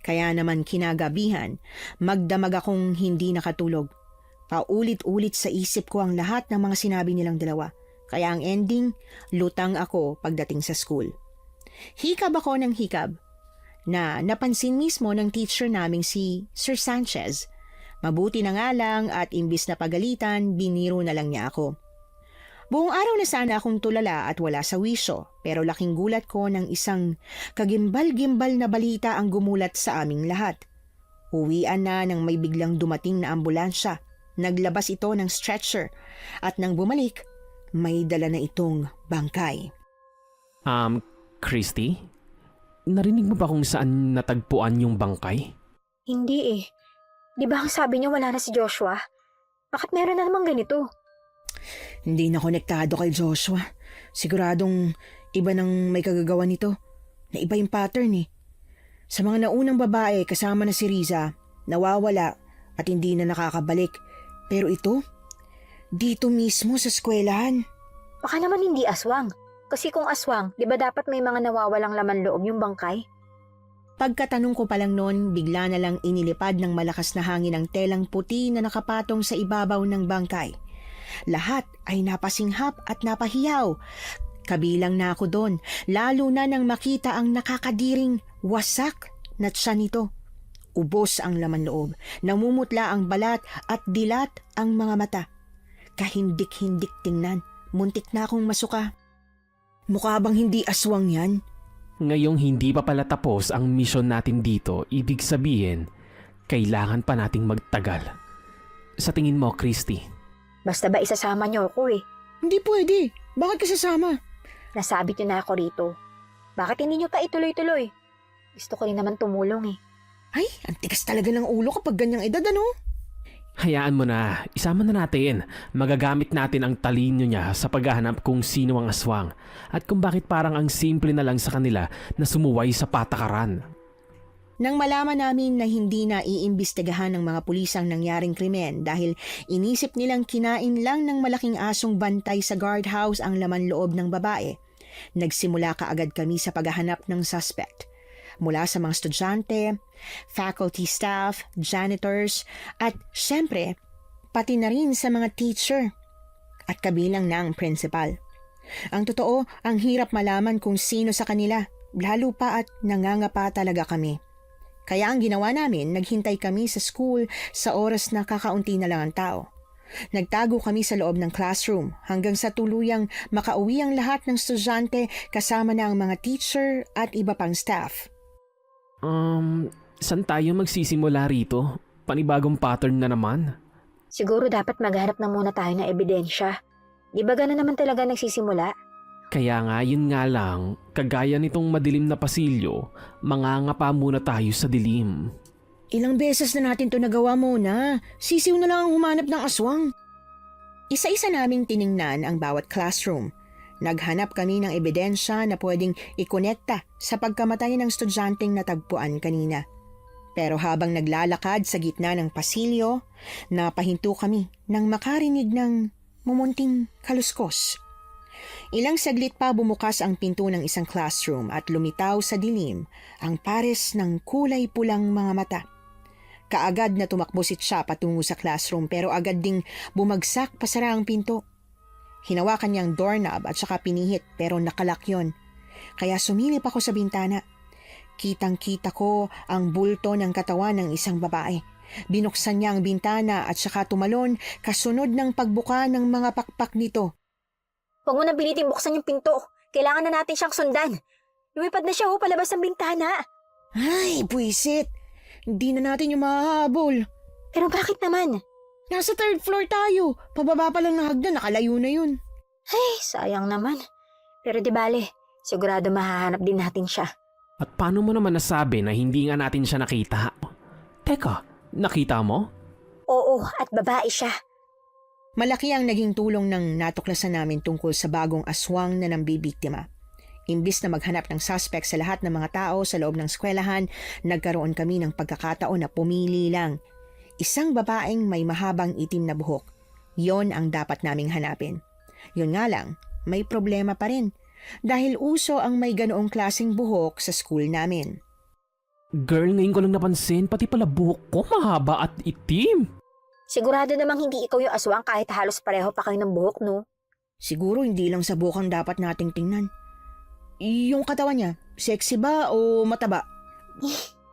Kaya naman kinagabihan, magdamag akong hindi nakatulog. Paulit-ulit sa isip ko ang lahat ng mga sinabi nilang dalawa. Kaya ang ending, lutang ako pagdating sa school. Hikab ako ng hikab na napansin mismo ng teacher naming si Sir Sanchez. Mabuti na nga lang at imbis na pagalitan, biniro na lang niya ako. Buong araw na sana akong tulala at wala sa wisyo, pero laking gulat ko ng isang kagimbal-gimbal na balita ang gumulat sa aming lahat. Uwian na nang may biglang dumating na ambulansya. Naglabas ito ng stretcher at nang bumalik, may dala na itong bangkay. Christy, narinig mo ba kung saan natagpuan yung bangkay? Hindi eh. Di ba ang sabi niyo wala na si Joshua? Bakit meron na naman ganito? Hindi na konektado kay Joshua. Siguradong iba nang may kagagawa nito. Na iba yung pattern eh. Sa mga naunang babae kasama na si Riza, nawawala at hindi na nakakabalik. Pero ito, dito mismo sa eskwelahan. Baka naman hindi aswang. Kasi kung aswang, di ba dapat may mga nawawalang laman loob yung bangkay? Pagkatanong ko pa lang noon, bigla na lang inilipad ng malakas na hangin ang telang puti na nakapatong sa ibabaw ng bangkay. Lahat ay napasinghap at napahiyaw. Kabilang na ako doon, lalo na nang makita ang nakakadiring wasak na tiyan nito. Ubos ang laman loob, namumutla ang balat at dilat ang mga mata. Kahindik-hindik tingnan, muntik na akong masuka. Mukha bang hindi aswang yan? Ngayong hindi pa pala tapos ang misyon natin dito, ibig sabihin, kailangan pa nating magtagal. Sa tingin mo, Christy? Basta ba isasama niyo ako eh? Hindi pwede. Bakit ka sasama? Nasabit niyo na ako rito. Bakit hindi niyo pa ituloy-tuloy? Gusto ko rin naman tumulong eh. Ay, ang tigas talaga ng ulo kapag ganyang edad, ano? Hayaan mo na, isama na natin. Magagamit natin ang talino niya sa paghahanap kung sino ang aswang at kung bakit parang ang simple na lang sa kanila na sumuway sa patakaran. Nang malaman namin na hindi na iimbestigahan ng mga pulis ang nangyaring krimen dahil inisip nilang kinain lang ng malaking asong bantay sa guardhouse ang laman loob ng babae, nagsimula kaagad kami sa paghahanap ng suspect. Mula sa mga estudyante, faculty staff, janitors, at syempre, pati na rin sa mga teacher at kabilang na ang principal. Ang totoo, ang hirap malaman kung sino sa kanila, lalo pa at nangangapa talaga kami. Kaya ang ginawa namin, naghintay kami sa school sa oras na kakaunti na lang ang tao. Nagtago kami sa loob ng classroom hanggang sa tuluyang makauwi ang lahat ng estudyante kasama na ang mga teacher at iba pang staff. Saan tayo magsisimula rito? Panibagong pattern na naman. Siguro dapat maghanap na muna tayo ng ebidensya. Di ba gano'n naman talaga nagsisimula? Kaya nga yun nga lang, kagaya nitong madilim na pasilyo, mangangapa muna tayo sa dilim. Ilang beses na natin to nagawa muna. Sisiw na lang ang humanap ng aswang. Isa-isa naming tiningnan ang bawat classroom. Naghanap kami ng ebidensya na pwedeng ikonekta sa pagkamatay ng estudyanteng natagpuan kanina. Pero habang naglalakad sa gitna ng pasilyo, napahinto kami nang makarinig ng mumunting kaluskos. Ilang saglit pa bumukas ang pinto ng isang classroom at lumitaw sa dilim ang pares ng kulay pulang mga mata. Kaagad na tumakbo si Cha patungo sa classroom pero agad ding bumagsak pasara ang pinto. Hinawakan niyang doorknob at saka pinihit pero nakalak yon. Kaya sumilip ako sa bintana. Kitang-kita ko ang bulto ng katawan ng isang babae. Binuksan niya ang bintana at saka tumalon kasunod ng pagbuka ng mga pakpak nito. Huwag mo na binitin buksan yung pinto. Kailangan na natin siyang sundan. Lumipad na siya palabas ng bintana. Ay, buwisit! Hindi na natin yung mahahabol. Pero bakit naman? Nasa third floor tayo. Pababa pa lang ng hagdan, nakalayo na yun. Ay, sayang naman. Pero di bale, sigurado mahahanap din natin siya. At paano mo naman nasabi na hindi nga natin siya nakita? Teka, nakita mo? Oo, at babae siya. Malaki ang naging tulong ng natuklasan namin tungkol sa bagong aswang na nambibiktima. Imbis na maghanap ng suspect sa lahat ng mga tao sa loob ng eskwelahan, nagkaroon kami ng pagkakataon na pumili lang. Isang babaeng may mahabang itim na buhok. Yon ang dapat naming hanapin. Yun nga lang, may problema pa rin. Dahil uso ang may ganoong klaseng buhok sa school namin. Girl, ngayon ko lang napansin, pati pala buhok ko mahaba at itim. Sigurado namang hindi ikaw yung aswang kahit halos pareho pa kayo ng buhok, no? Siguro hindi lang sa buhok ang dapat nating tingnan. Yung katawan niya, sexy ba o mataba?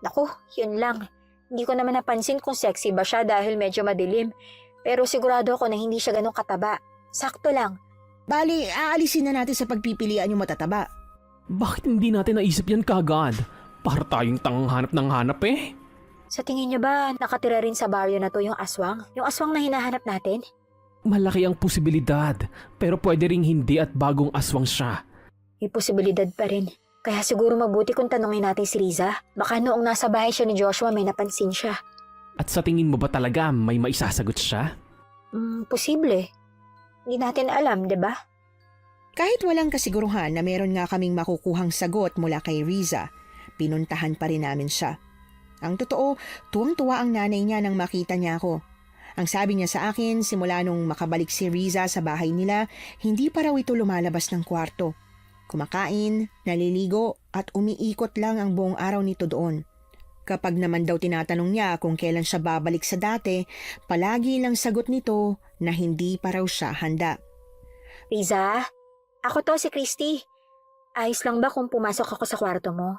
Naku, yun lang. Hindi ko naman napansin kung sexy ba siya dahil medyo madilim. Pero sigurado ako na hindi siya ganun kataba. Sakto lang. Bali, aalisin na natin sa pagpipilian yung matataba. Bakit hindi natin naisip yan kagad? Para tayong tangang hanap ng hanap eh. Sa tingin niyo ba nakatira rin sa baryo na to yung aswang? Yung aswang na hinahanap natin? Malaki ang posibilidad, pero pwede ring hindi at bagong aswang siya. May posibilidad pa rin. Kaya siguro mabuti kung tanungin natin si Riza. Baka noong nasa bahay siya ni Joshua may napansin siya. At sa tingin mo ba talaga may maisasagot siya? Posible. Hindi natin alam, di ba? Kahit walang kasiguruhan na meron nga kaming makukuhang sagot mula kay Riza, pinuntahan pa rin namin siya. Ang totoo, tuwang-tuwa ang nanay niya nang makita niya ako. Ang sabi niya sa akin, simula nung makabalik si Riza sa bahay nila, hindi pa raw ito lumalabas ng kwarto. Kumakain, naliligo at umiikot lang ang buong araw nito doon. Kapag naman daw tinatanong niya kung kailan siya babalik sa dati, palagi lang sagot nito na hindi pa raw siya handa. Riza, ako to si Christy. Ayos lang ba kung pumasok ako sa kwarto mo?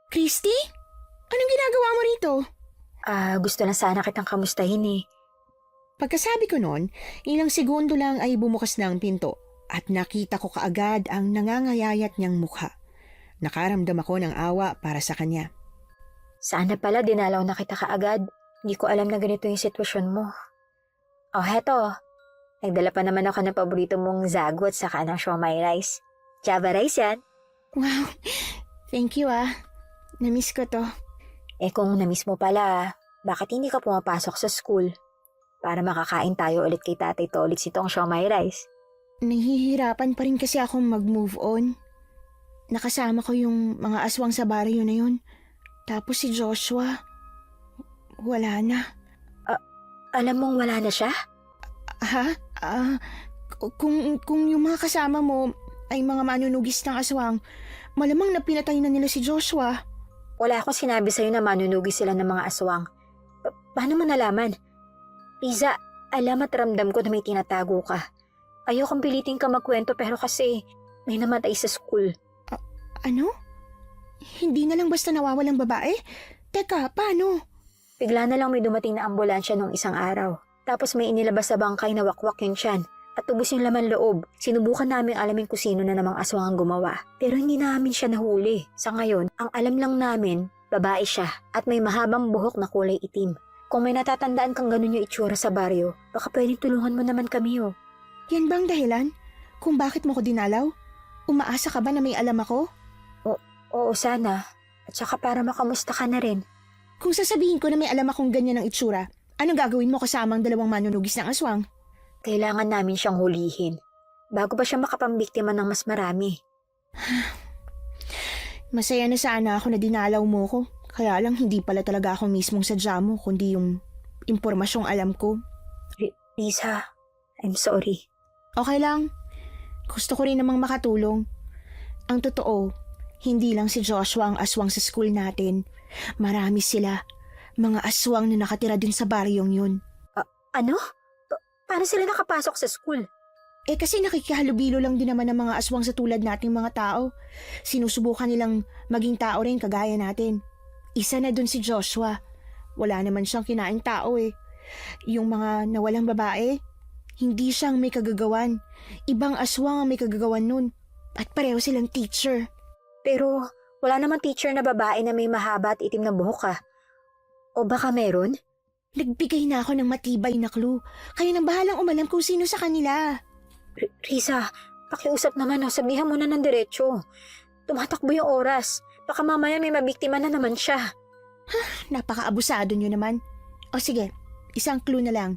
Christy? Anong ginagawa mo rito? Gusto lang sana kitang kamustahin eh. Pagkasabi ko noon, ilang segundo lang ay bumukas na ang pinto at nakita ko kaagad ang nangangayayat niyang mukha. Nakaramdam ako ng awa para sa kanya. Sana pala dinalaw na kita kaagad. Hindi ko alam na ganito yung sitwasyon mo. Oh, heto. Nagdala pa naman ako ng paborito mong zagu at saka ng siomai rice. Java rice yan. Wow, thank you Namiss ko to. Kung namiss mo pala, bakit hindi ka pumapasok sa school? Para makakain tayo ulit kay Tatay Tolits itong siomai rice. Nahihirapan pa rin kasi akong mag-move on. Nakasama ko yung mga aswang sa baryo na yun. Tapos si Joshua, wala na. Alam mong wala na siya? Kung yung mga kasama mo ay mga manunugis ng aswang, malamang na pinatay na nila si Joshua. Wala akong sinabi sa'yo na manunugis sila ng mga aswang. Paano mo nalaman? Riza, alam at ramdam ko na may tinatago ka. Ayokong pilitin ka magkwento pero kasi may namatay sa school. Ano? Hindi na lang basta nawawalang babae? Teka, paano? Bigla na lang may dumating na ambulansya nung isang araw. Tapos may inilabas sa bangkay na wakwak yung tiyan. At tubos yung laman loob. Sinubukan namin alamin kung sino na namang aswang ang gumawa. Pero hindi namin siya nahuli. Sa ngayon, ang alam lang namin, babae siya. At may mahabang buhok na kulay itim. Kung may natatandaan kang ganun yung itsura sa baryo, baka pwedeng tulungan mo naman kami oh. Yan bang dahilan? Kung bakit mo ko dinalaw? Umaasa ka ba na may alam ako? Oo, sana. At saka para makamusta ka na rin. Kung sasabihin ko na may alam akong ganyan ang itsura, anong gagawin mo kasama ang dalawang manunugis ng aswang? Kailangan namin siyang hulihin. Bago ba siya makapambiktima ng mas marami? Masaya na sana ako na dinalaw mo ko. Kaya lang hindi pala talaga ako mismong sadya mo, kundi yung impormasyong alam ko. Lisa, I'm sorry. Okay lang. Gusto ko rin namang makatulong. Ang totoo, hindi lang si Joshua ang aswang sa school natin. Marami sila. Mga aswang na nakatira din sa baryong yun. Ano? Paano sila nakapasok sa school? Kasi nakikihalubilo lang din naman ng mga aswang sa tulad nating mga tao. Sinusubukan nilang maging tao rin kagaya natin. Isa na dun si Joshua. Wala naman siyang kinaing tao Yung mga nawalang babae, hindi siyang may kagagawan. Ibang aswang ang may kagagawan nun. At pareho silang teacher. Pero wala namang teacher na babae na may mahaba at itim na buhok O baka meron? Nagbigay na ako ng matibay na clue. Kayo nang bahalang umalam kung sino sa kanila. Risa, pakiusap naman sabihan mo na ng diretso. Tumatakbo yung oras. Baka mamaya may mabiktima na naman siya. Napaka-abusado nyo naman. O sige, isang clue na lang.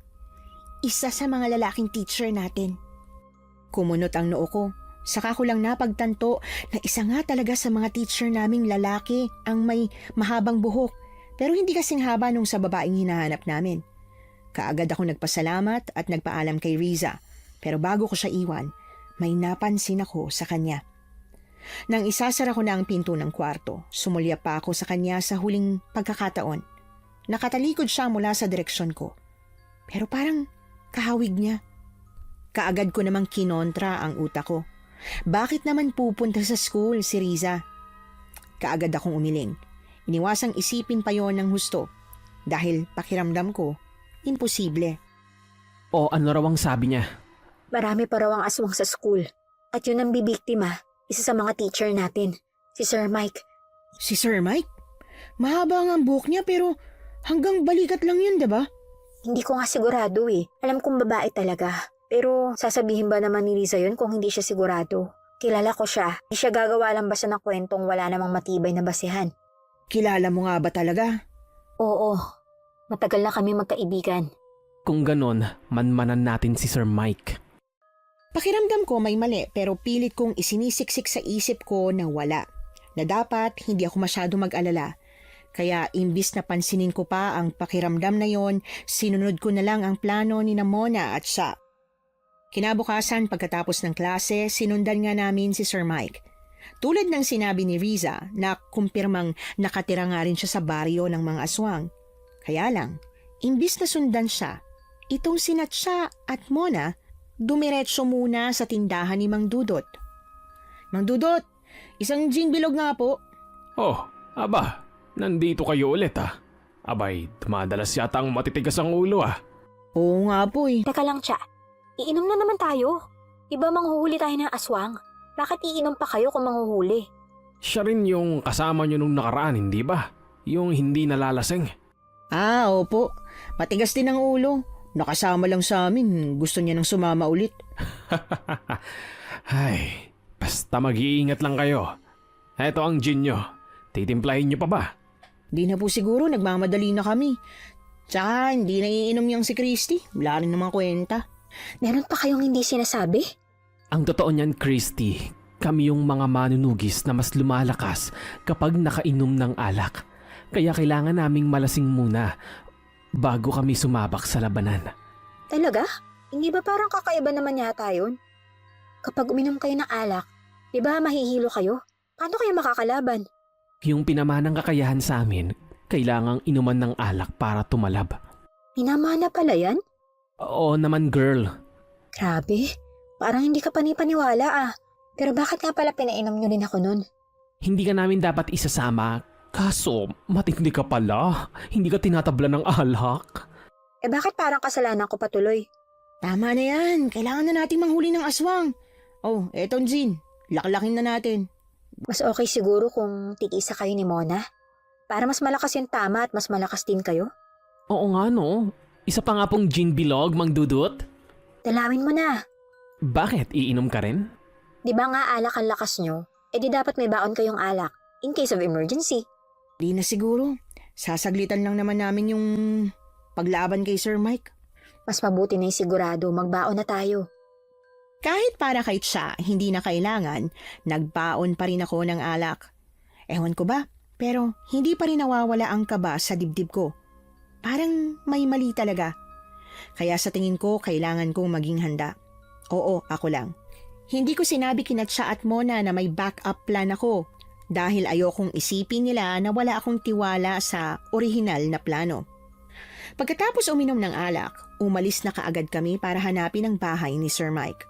Isa sa mga lalaking teacher natin. Kumunot ang noo ko. Saka ko lang napagtanto na isa nga talaga sa mga teacher naming lalaki ang may mahabang buhok. Pero hindi kasing haba nung sa babaeng hinahanap namin. Kaagad ako nagpasalamat at nagpaalam kay Riza. Pero bago ko siya iwan, may napansin ako sa kanya. Nang isasara ko na ang pinto ng kwarto, sumulya pa ako sa kanya sa huling pagkakataon. Nakatalikod siya mula sa direksyon ko. Pero parang kahawig niya. Kaagad ko namang kinontra ang utak ko. Bakit naman pupunta sa school si Riza? Kaagad akong umiling. Iniwasang isipin pa yon ng husto. Dahil pakiramdam ko, imposible. O ano raw ang sabi niya? Marami pa raw ang aswang sa school. At yun ang bibiktima, isa sa mga teacher natin, si Sir Mike. Si Sir Mike? Mahaba nga ang buhok niya pero hanggang balikat lang yun, diba? Hindi ko nga sigurado Alam kong babae talaga. Pero sasabihin ba naman ni Lisa yun kung hindi siya sigurado? Kilala ko siya. Hindi siya gagawa lang basta ng kwentong wala namang matibay na basehan. Kilala mo nga ba talaga? Oo, matagal na kami magkaibigan. Kung ganon, manmanan natin si Sir Mike. Pakiramdam ko may mali pero pilit kong isinisiksik sa isip ko na wala. Na dapat hindi ako masyado mag-alala. Kaya imbis na pansinin ko pa ang pakiramdam na yon, sinunod ko na lang ang plano ni Mona at siya. Kinabukasan pagkatapos ng klase, sinundan nga namin si Sir Mike. Tulad ng sinabi ni Riza na kumpirmang nakatira nga rin siya sa baryo ng mga aswang. Kaya lang, imbis na sundan siya, itong sina Tsa at Mona dumiretso muna sa tindahan ni Mang Dudot. Mang Dudot, isang gin bilog nga po. Oh, aba, nandito kayo ulit Abay, dumadalas yata ang matitigas ang ulo Oo nga po eh. Teka lang, Tsa. Iinom na naman tayo. Iba manghuhuli tayo ng aswang. Bakit iinom pa kayo kung manghuhuli? Siya rin yung kasama nyo nung nakaraan, hindi ba? Yung hindi nalalasing. Opo. Matigas din ang ulo. Nakasama lang sa amin. Gusto niya nang sumama ulit. Ay, basta mag-iingat lang kayo. Eto ang gin nyo. Titimplahin nyo pa ba? Di na po siguro, nagmamadali na kami. Tsaka hindi na iinom niyang si Christy. Wala rin namang kwenta. Meron pa kayong hindi sinasabi? Ang totoo niyan, Christy, kami yung mga manunugis na mas lumalakas kapag nakainom ng alak. Kaya kailangan naming malasing muna bago kami sumabak sa labanan. Talaga? Hindi ba parang kakaiba naman yata yun? Kapag uminom kayo ng alak, di ba mahihilo kayo? Paano kayo makakalaban? Yung pinamanang kakayahan sa amin, kailangang inuman ng alak para tumalab. Pinamana pala yan? Oo naman, girl. Grabe, parang hindi ka panipaniwala Pero bakit nga pala pinainom nyo rin ako nun? Hindi ka namin dapat isasama. Kaso, matindi ka pala. Hindi ka tinatabla ng alak. Bakit parang kasalanan ko patuloy? Tama na yan. Kailangan na nating manghuli ng aswang. Oh, etong gin. Laklakin na natin. Mas okay siguro kung tig-isa kayo ni Mona. Para mas malakas yung tama at mas malakas din kayo. Oo nga no. Isa pa nga pong gin bilog, Mang Dudut. Dalawin mo na. Bakit? Iinom ka rin? Di ba nga alak ang lakas nyo? Di dapat may baon kayong alak. In case of emergency. Di na siguro. Sasaglitan lang naman namin yung paglaban kay Sir Mike. Mas mabuti na yung sigurado, magbaon na tayo. Kahit para kay Tsa, hindi na kailangan, nagbaon pa rin ako ng alak. Ewan ko ba, pero hindi pa rin nawawala ang kaba sa dibdib ko. Parang may mali talaga. Kaya sa tingin ko, kailangan kong maging handa. Oo, ako lang. Hindi ko sinabi kina Tsa at Mona na may backup plan ako dahil ayokong isipin nila na wala akong tiwala sa orihinal na plano. Pagkatapos uminom ng alak, umalis na kaagad kami para hanapin ang bahay ni Sir Mike.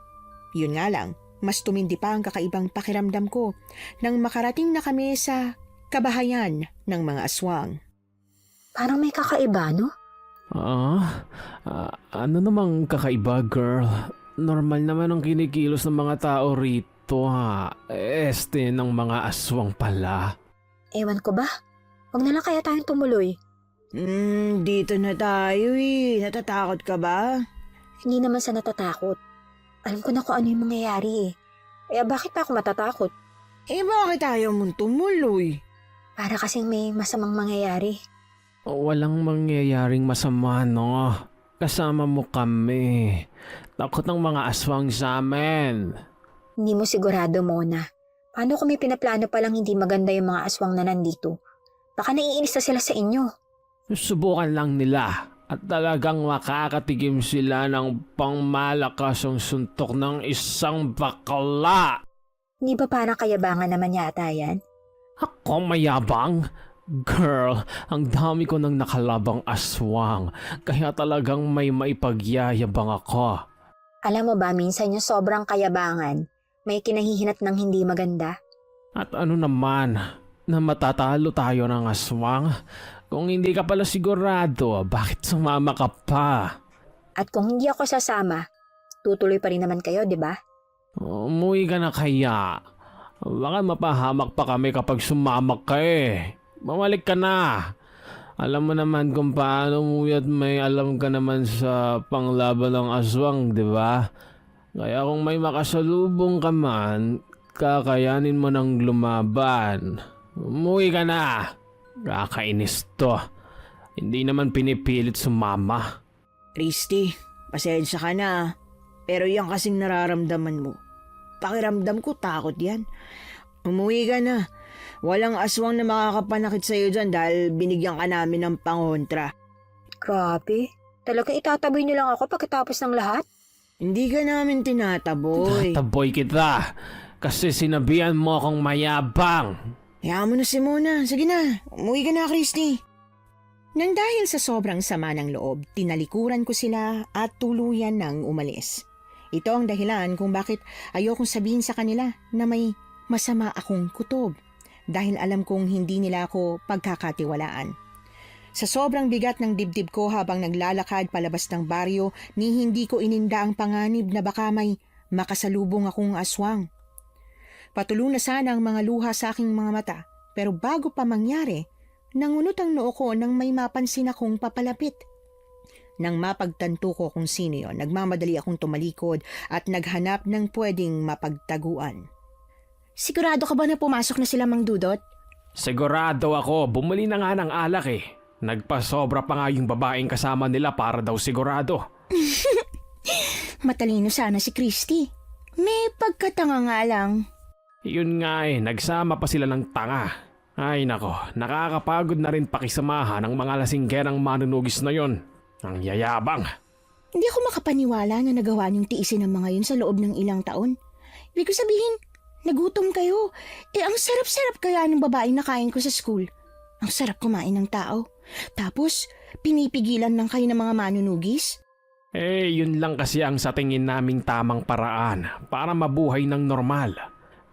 Yun nga lang, mas tumindi pa ang kakaibang pakiramdam ko nang makarating na kami sa kabahayan ng mga aswang. Parang may kakaiba, no? Ano namang kakaiba, girl? Normal naman ang kinikilos ng mga tao rito, ng mga aswang pala. Ewan ko ba? Huwag na lang kaya tayong tumuloy. Dito na tayo eh. Natatakot ka ba? Hindi naman sa natatakot. Alam ko na kung ano yung mangyayari Kaya bakit pa ako matatakot? Bakit ayaw mong tumuloy? Para kasing may masamang mangyayari. Walang mangyayaring masama, no? Kasama mo kami. Takot ng mga aswang sa amin. Hindi mo sigurado, Mona. Paano kung may pinaplano palang hindi maganda yung mga aswang na nandito? Baka naiinis na sila sa inyo. Subukan lang nila at talagang makakatigim sila ng pangmalakasang suntok ng isang bakla. Hindi ba parang kayabangan naman yata yan? Ako mayabang? Girl, ang dami ko ng nakalabang aswang, kaya talagang may maipagyayabang ako. Alam mo ba, minsan yung sobrang kayabangan, may kinahihinat ng hindi maganda. At ano naman, na matatalo tayo ng aswang? Kung hindi ka pala sigurado, bakit sumama ka pa? At kung hindi ako sasama, tutuloy pa rin naman kayo, di ba? Umuwi ka na kaya. Baka mapahamak pa kami kapag sumamak ka Mamalik ka na. Alam mo naman kung paano umuwi at may alam ka naman sa panglaban ng aswang, di ba? Kaya kung may makasalubong ka man, kakayanin mo ng lumaban. Umuwi ka na. Kakainis to. Hindi naman pinipilit sumama. Christy, pasensya ka na. Pero yan kasing nararamdaman mo. Pakiramdam ko takot yan. Umuwi ka na. Walang aswang na makakapanakit sa'yo dyan dahil binigyan ka namin ng pangontra. Grabe. Talaga itataboy niyo lang ako pagkatapos ng lahat? Hindi ka namin tinataboy. Tataboy kita. Kasi sinabihan mo akong mayabang. Hayaan mo na si Mona. Sige na, umuwi ka na, Christy. Nang dahil sa sobrang sama ng loob, tinalikuran ko sila at tuluyan nang umalis. Ito ang dahilan kung bakit ayokong sabihin sa kanila na may masama akong kutob dahil alam kong hindi nila ako pagkakatiwalaan. Sa sobrang bigat ng dibdib ko habang naglalakad palabas ng baryo, ni hindi ko ininda ang panganib na baka may makasalubong akong aswang. Patuloy na sana ang mga luha sa aking mga mata, pero bago pa mangyari, nangunot ang noo ko nang may mapansin akong papalapit. Nang mapagtanto ko kung sino yon, nagmamadali akong tumalikod at naghanap ng pwedeng mapagtaguan. Sigurado ka ba na pumasok na sila, Mang Dudot? Sigurado ako, bumili na nga ng alak eh. Nagpasobra pa nga yung babaeng kasama nila para daw sigurado. Matalino sana si Christy. May pagkatanga nga lang. Yun nga eh, nagsama pa sila ng tanga. Ay nako, nakakapagod na rin pakisamahan ng mga lasinggerang manunugis na yon. Ang yayabang. Hindi ako makapaniwala na nagawa niyong tiisin ang mga yun sa loob ng ilang taon. Ibig ko sabihin, nagutom kayo. Ang sarap-sarap kaya ng babaeng nakain ko sa school. Ang sarap kumain ng tao. Tapos, pinipigilan lang kayo ng mga manunugis? Yun lang kasi ang sa tingin naming tamang paraan para mabuhay ng normal.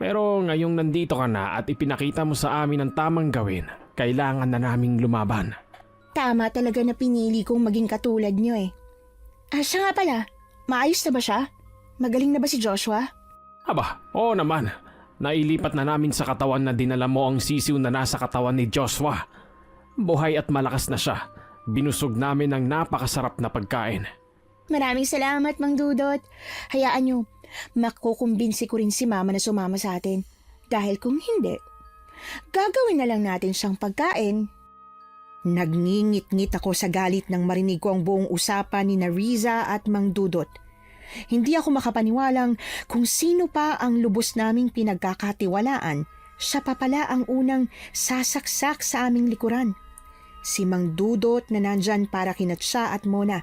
Pero ngayong nandito ka na at ipinakita mo sa amin ang tamang gawin, kailangan na naming lumaban. Tama talaga na pinili kong maging katulad niyo eh. Siya nga pala, maayos na ba siya? Magaling na ba si Joshua? Aba, oo naman. Nailipat na namin sa katawan na dinala mo ang sisiw na nasa katawan ni Joshua. Buhay at malakas na siya. Binusog namin ng napakasarap na pagkain. Maraming salamat, Mang Dudot. Hayaan niyo, makukumbinsi ko rin si Mama na sumama sa atin. Dahil kung hindi, gagawin na lang natin siyang pagkain. Nagngingit-ngit ako sa galit nang marinig ko ang buong usapan ni Riza at Mang Dudot. Hindi ako makapaniwalang kung sino pa ang lubos naming pinagkakatiwalaan, siya pa pala ang unang sasaksak sa aming likuran. Si Mang Dudot na nandyan para kinat siya at Mona.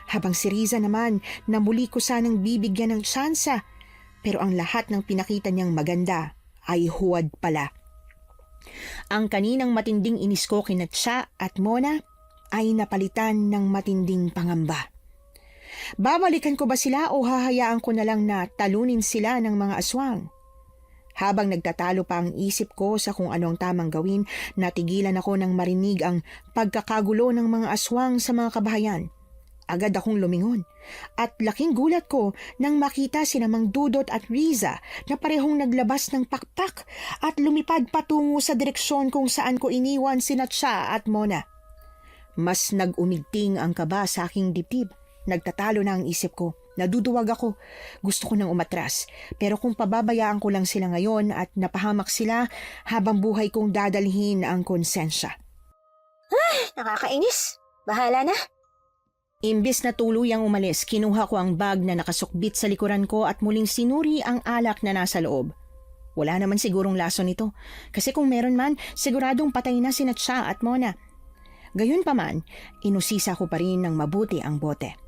Habang si Riza naman na muli ko sanang bibigyan ng tsansa, pero ang lahat ng pinakita niyang maganda ay huwad pala. Ang kaninang matinding inis ko kinat siya at Mona ay napalitan ng matinding pangamba. Babalikan ko ba sila o hahayaan ko na lang na talunin sila ng mga aswang? Habang nagtatalo pa ang isip ko sa kung anong tamang gawin, natigilan ako nang marinig ang pagkakagulo ng mga aswang sa mga kabahayan. Agad akong lumingon at laking gulat ko nang makita sina Mang Dudot at Riza na parehong naglabas ng pakpak at lumipad patungo sa direksyon kung saan ko iniwan sina Tsa at Mona. Mas nag-umigting ang kaba sa aking dibdib. Nagtatalo na ang isip ko. Naduduwag ako. Gusto ko nang umatras. Pero kung pababayaan ko lang sila ngayon at napahamak sila, habang buhay kong dadalhin ang konsensya. Nakakainis. Bahala na. Imbis na tuluyang umalis, kinuha ko ang bag na nakasukbit sa likuran ko at muling sinuri ang alak na nasa loob. Wala naman sigurong lason nito. Kasi kung meron man, siguradong patay na sina Tsa at Mona. Gayunpaman, inusisa ko pa rin ng mabuti ang bote.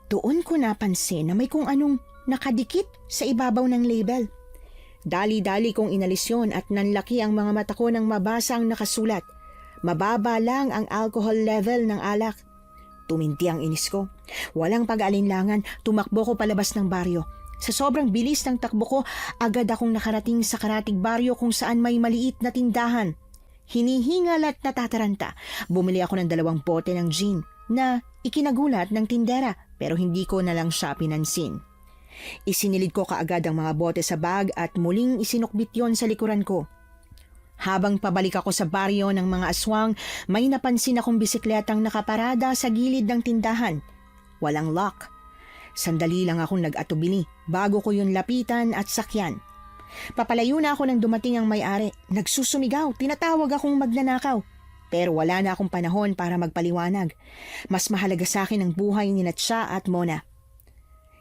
Doon ko napansin na may kung anong nakadikit sa ibabaw ng label. Dali-dali kong inalis yun at nanlaki ang mga mata ko nang mabasa ang nakasulat. Mababa lang ang alcohol level ng alak. Tuminti ang inis ko. Walang pag-alinlangan, tumakbo ko palabas ng baryo. Sa sobrang bilis ng takbo ko, agad akong nakarating sa karatig baryo kung saan may maliit na tindahan. Hinihingal at natataranta. Bumili ako ng 2 bote ng gin na ikinagulat ng tindera pero hindi ko na lang siya pinansin. Isinilid ko kaagad ang mga bote sa bag at muling isinukbit yon sa likuran ko. Habang pabalik ako sa baryo ng mga aswang, may napansin akong bisikletang nakaparada sa gilid ng tindahan. Walang lock. Sandali lang akong nag-atubili bago ko yun lapitan at sakyan. Papalayo na ako nang dumating ang may-ari. Nagsusumigaw, tinatawag akong magnanakaw. Pero wala na akong panahon para magpaliwanag. Mas mahalaga sa akin ang buhay ni Natsa at Mona.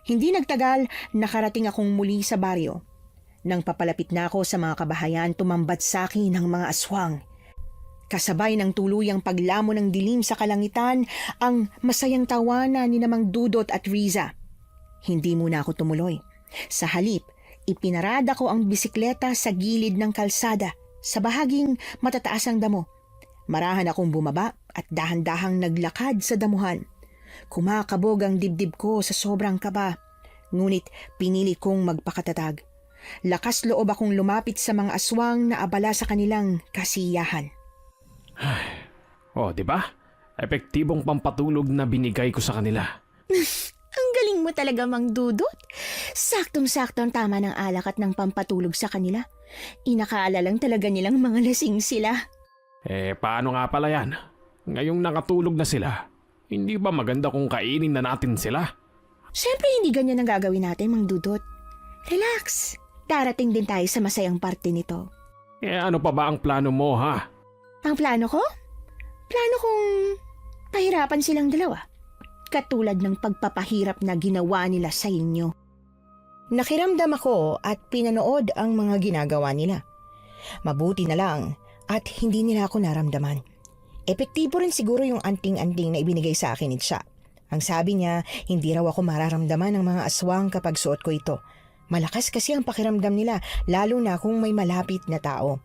Hindi nagtagal, nakarating akong muli sa baryo. Nang papalapit na ako sa mga kabahayan, tumambat sa akin ang mga aswang. Kasabay ng tuluyang paglamon ng dilim sa kalangitan, ang masayang tawanan ni Namang Dudot at Riza. Hindi muna ako tumuloy. Sa halip, ipinarada ko ang bisikleta sa gilid ng kalsada, sa bahaging matataas ang damo. Marahan akong bumaba at dahan-dahang naglakad sa damuhan. Kumakabog ang dibdib ko sa sobrang kaba, ngunit pinili kong magpakatatag. Lakas loob akong lumapit sa mga aswang na abala sa kanilang kasiyahan. Oh, di ba? Epektibong pampatulog na binigay ko sa kanila. Ang galing mo talaga, Mang Dudot. Saktong-sakto ang tama ng alak at ng pampatulog sa kanila. Inakaala lang talaga nilang mga lasing sila. Paano nga pala yan? Ngayong nakatulog na sila, hindi ba maganda kung kainin na natin sila? Siyempre hindi ganyan ang gagawin natin, Mang Dudot. Relax. Darating din tayo sa masayang parte nito. Ano pa ba ang plano mo, ha? Ang plano ko? Plano kong pahirapan silang dalawa. Katulad ng pagpapahirap na ginawa nila sa inyo. Nakiramdam ako at pinanood ang mga ginagawa nila. Mabuti na lang at hindi nila ako naramdaman. Epektibo rin siguro yung anting-anting na ibinigay sa akin ni Cha. Ang sabi niya, hindi raw ako mararamdaman ng mga aswang kapag suot ko ito. Malakas kasi ang pakiramdam nila, lalo na kung may malapit na tao.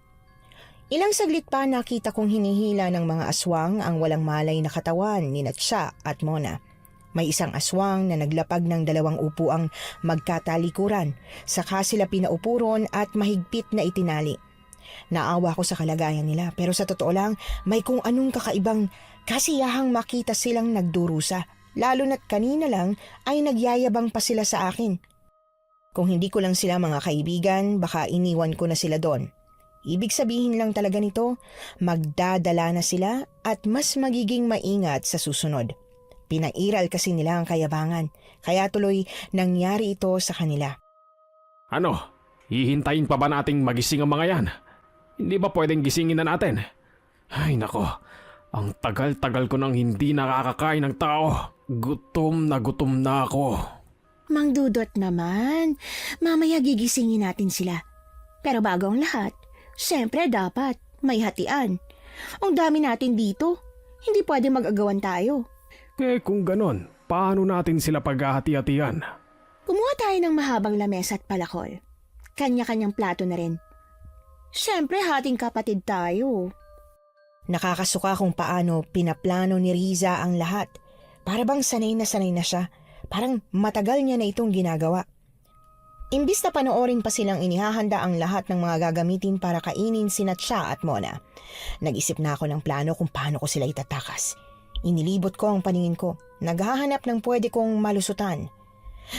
Ilang saglit pa nakita kong hinihila ng mga aswang ang walang malay na katawan ni Natsa at Mona. May isang aswang na naglapag ng 2 upuang magkatalikuran, saka sila pinaupuron at mahigpit na itinali. Naawa ko sa kalagayan nila, pero sa totoo lang may kung anong kakaibang kasiyahang makita silang nagdurusa, lalo na't kanina lang ay nagyayabang pa sila sa akin. Kung hindi ko lang sila mga kaibigan, baka iniwan ko na sila doon. Ibig sabihin lang talaga nito, magdadala na sila at mas magiging maingat sa susunod. Pinairal kasi nila ang kayabangan, kaya tuloy nangyari ito sa kanila. Ano? Hihintayin pa ba nating magising ang mga yan? Hindi ba pwedeng gisingin na natin? Ay nako, ang tagal-tagal ko nang hindi nakakakain ng tao. Gutom na ako. Mang Dudot naman, mamaya gigisingin natin sila. Pero bago ang lahat, siyempre dapat may hatian. Ang dami natin dito, hindi pwede mag-agawan tayo. Kung ganon, paano natin sila paghahati-hatian? Kumuha tayo ng mahabang lamesa at palakol. Kanya-kanyang plato na rin. Siyempre hating kapatid tayo. Nakakasuka kung paano pinaplano ni Riza ang lahat. Para bang sanay na siya. Parang matagal niya na itong ginagawa. Imbis na panoorin pa silang inihahanda ang lahat ng mga gagamitin para kainin si Natsa at Mona. Nag-isip na ako ng plano kung paano ko sila itatakas. Inilibot ko ang paningin ko. Naghahanap ng pwede kong malusutan.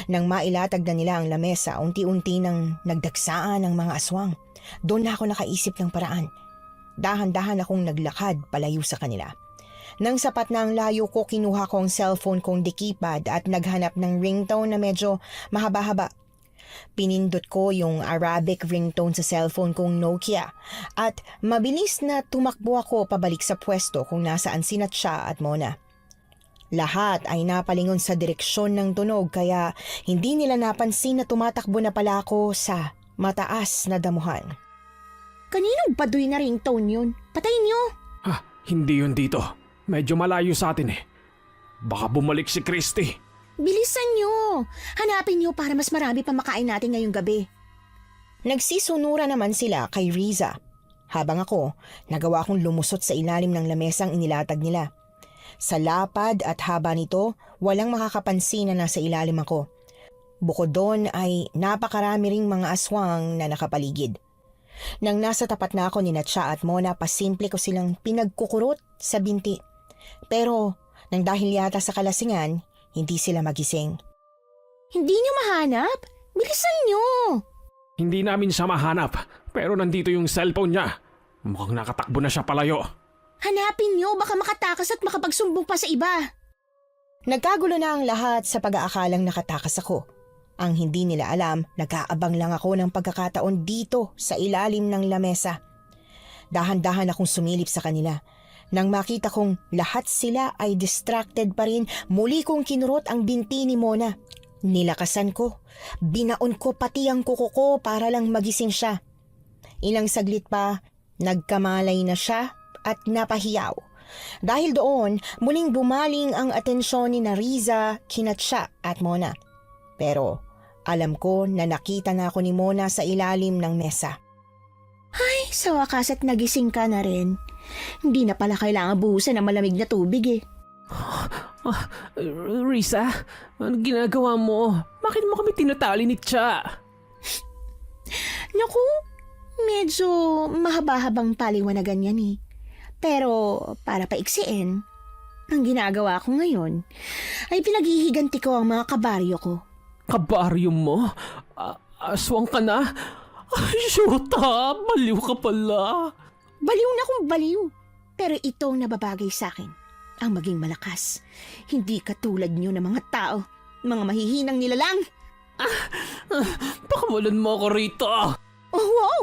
Nang mailatag na nila ang lamesa, unti-unti nang nagdagsaan ang mga aswang. Doon na ako nakaisip ng paraan. Dahan-dahan akong naglakad palayo sa kanila. Nang sapat na ang layo ko, kinuha ko ang cellphone kong dekipad at naghanap ng ringtone na medyo mahaba-haba. Pinindot ko yung Arabic ringtone sa cellphone kong Nokia at mabilis na tumakbo ako pabalik sa pwesto kung nasaan si Natsa at Mona. Lahat ay napalingon sa direksyon ng tunog kaya hindi nila napansin na tumatakbo na pala ako sa mataas na damuhan. Kaninong baduy na ringtone yun? Patayin niyo! Hindi yun dito. Medyo malayo sa atin eh. Baka bumalik si Christy. Bilisan niyo! Hanapin niyo para mas marami pa makain natin ngayong gabi. Nagsisunura naman sila kay Riza. Habang ako, nagawa kong lumusot sa ilalim ng lamesang inilatag nila. Sa lapad at haba nito, walang makakapansin na nasa ilalim ako. Bukod doon ay napakarami ring mga aswang na nakapaligid. Nang nasa tapat na ako ni Natsa at Mona, pasimple ko silang pinagkukurot sa binti. Pero nang dahil yata sa kalasingan, hindi sila magising. Hindi niyo mahanap? Bilisan niyo! Hindi namin siya mahanap, pero nandito yung cellphone niya. Mukhang nakatakbo na siya palayo. Hanapin niyo, baka makatakas at makapagsumbong pa sa iba. Nagkagulo na ang lahat sa pag-aakalang nakatakas ako. Ang hindi nila alam, nag-aabang lang ako ng pagkakataon dito sa ilalim ng lamesa. Dahan-dahan akong sumilip sa kanila. Nang makita kong lahat sila ay distracted pa rin, muli kong kinurot ang binti ni Mona. Nilakasan ko, binaon ko pati ang kuko ko para lang magising siya. Ilang saglit pa, nagkamalay na siya at napahiyaw. Dahil doon, muling bumaling ang atensyon ni Riza, Kinatsa at Mona. Pero alam ko na nakita na ako ni Mona sa ilalim ng mesa. Ay, sa wakas at nagising ka na rin. Hindi na pala kailangan buhusan ng malamig na tubig eh. Risa, ano ginagawa mo? Bakit mo kami tinatali ni Cha? Naku, medyo mahaba-habang paliwanagan yan eh. Pero para paiksiin, ang ginagawa ko ngayon ay pinaghihiganti ko ang mga kabaryo ko. Kabaryo mo? Aswang ka na? Ay, syota! Baliw ka pala! Baliw na kung baliw. Pero ito ang nababagay sa akin. Ang maging malakas. Hindi katulad niyo na mga tao. Mga mahihinang nilalang. Pakawalan mo ako rito! Oh, wow!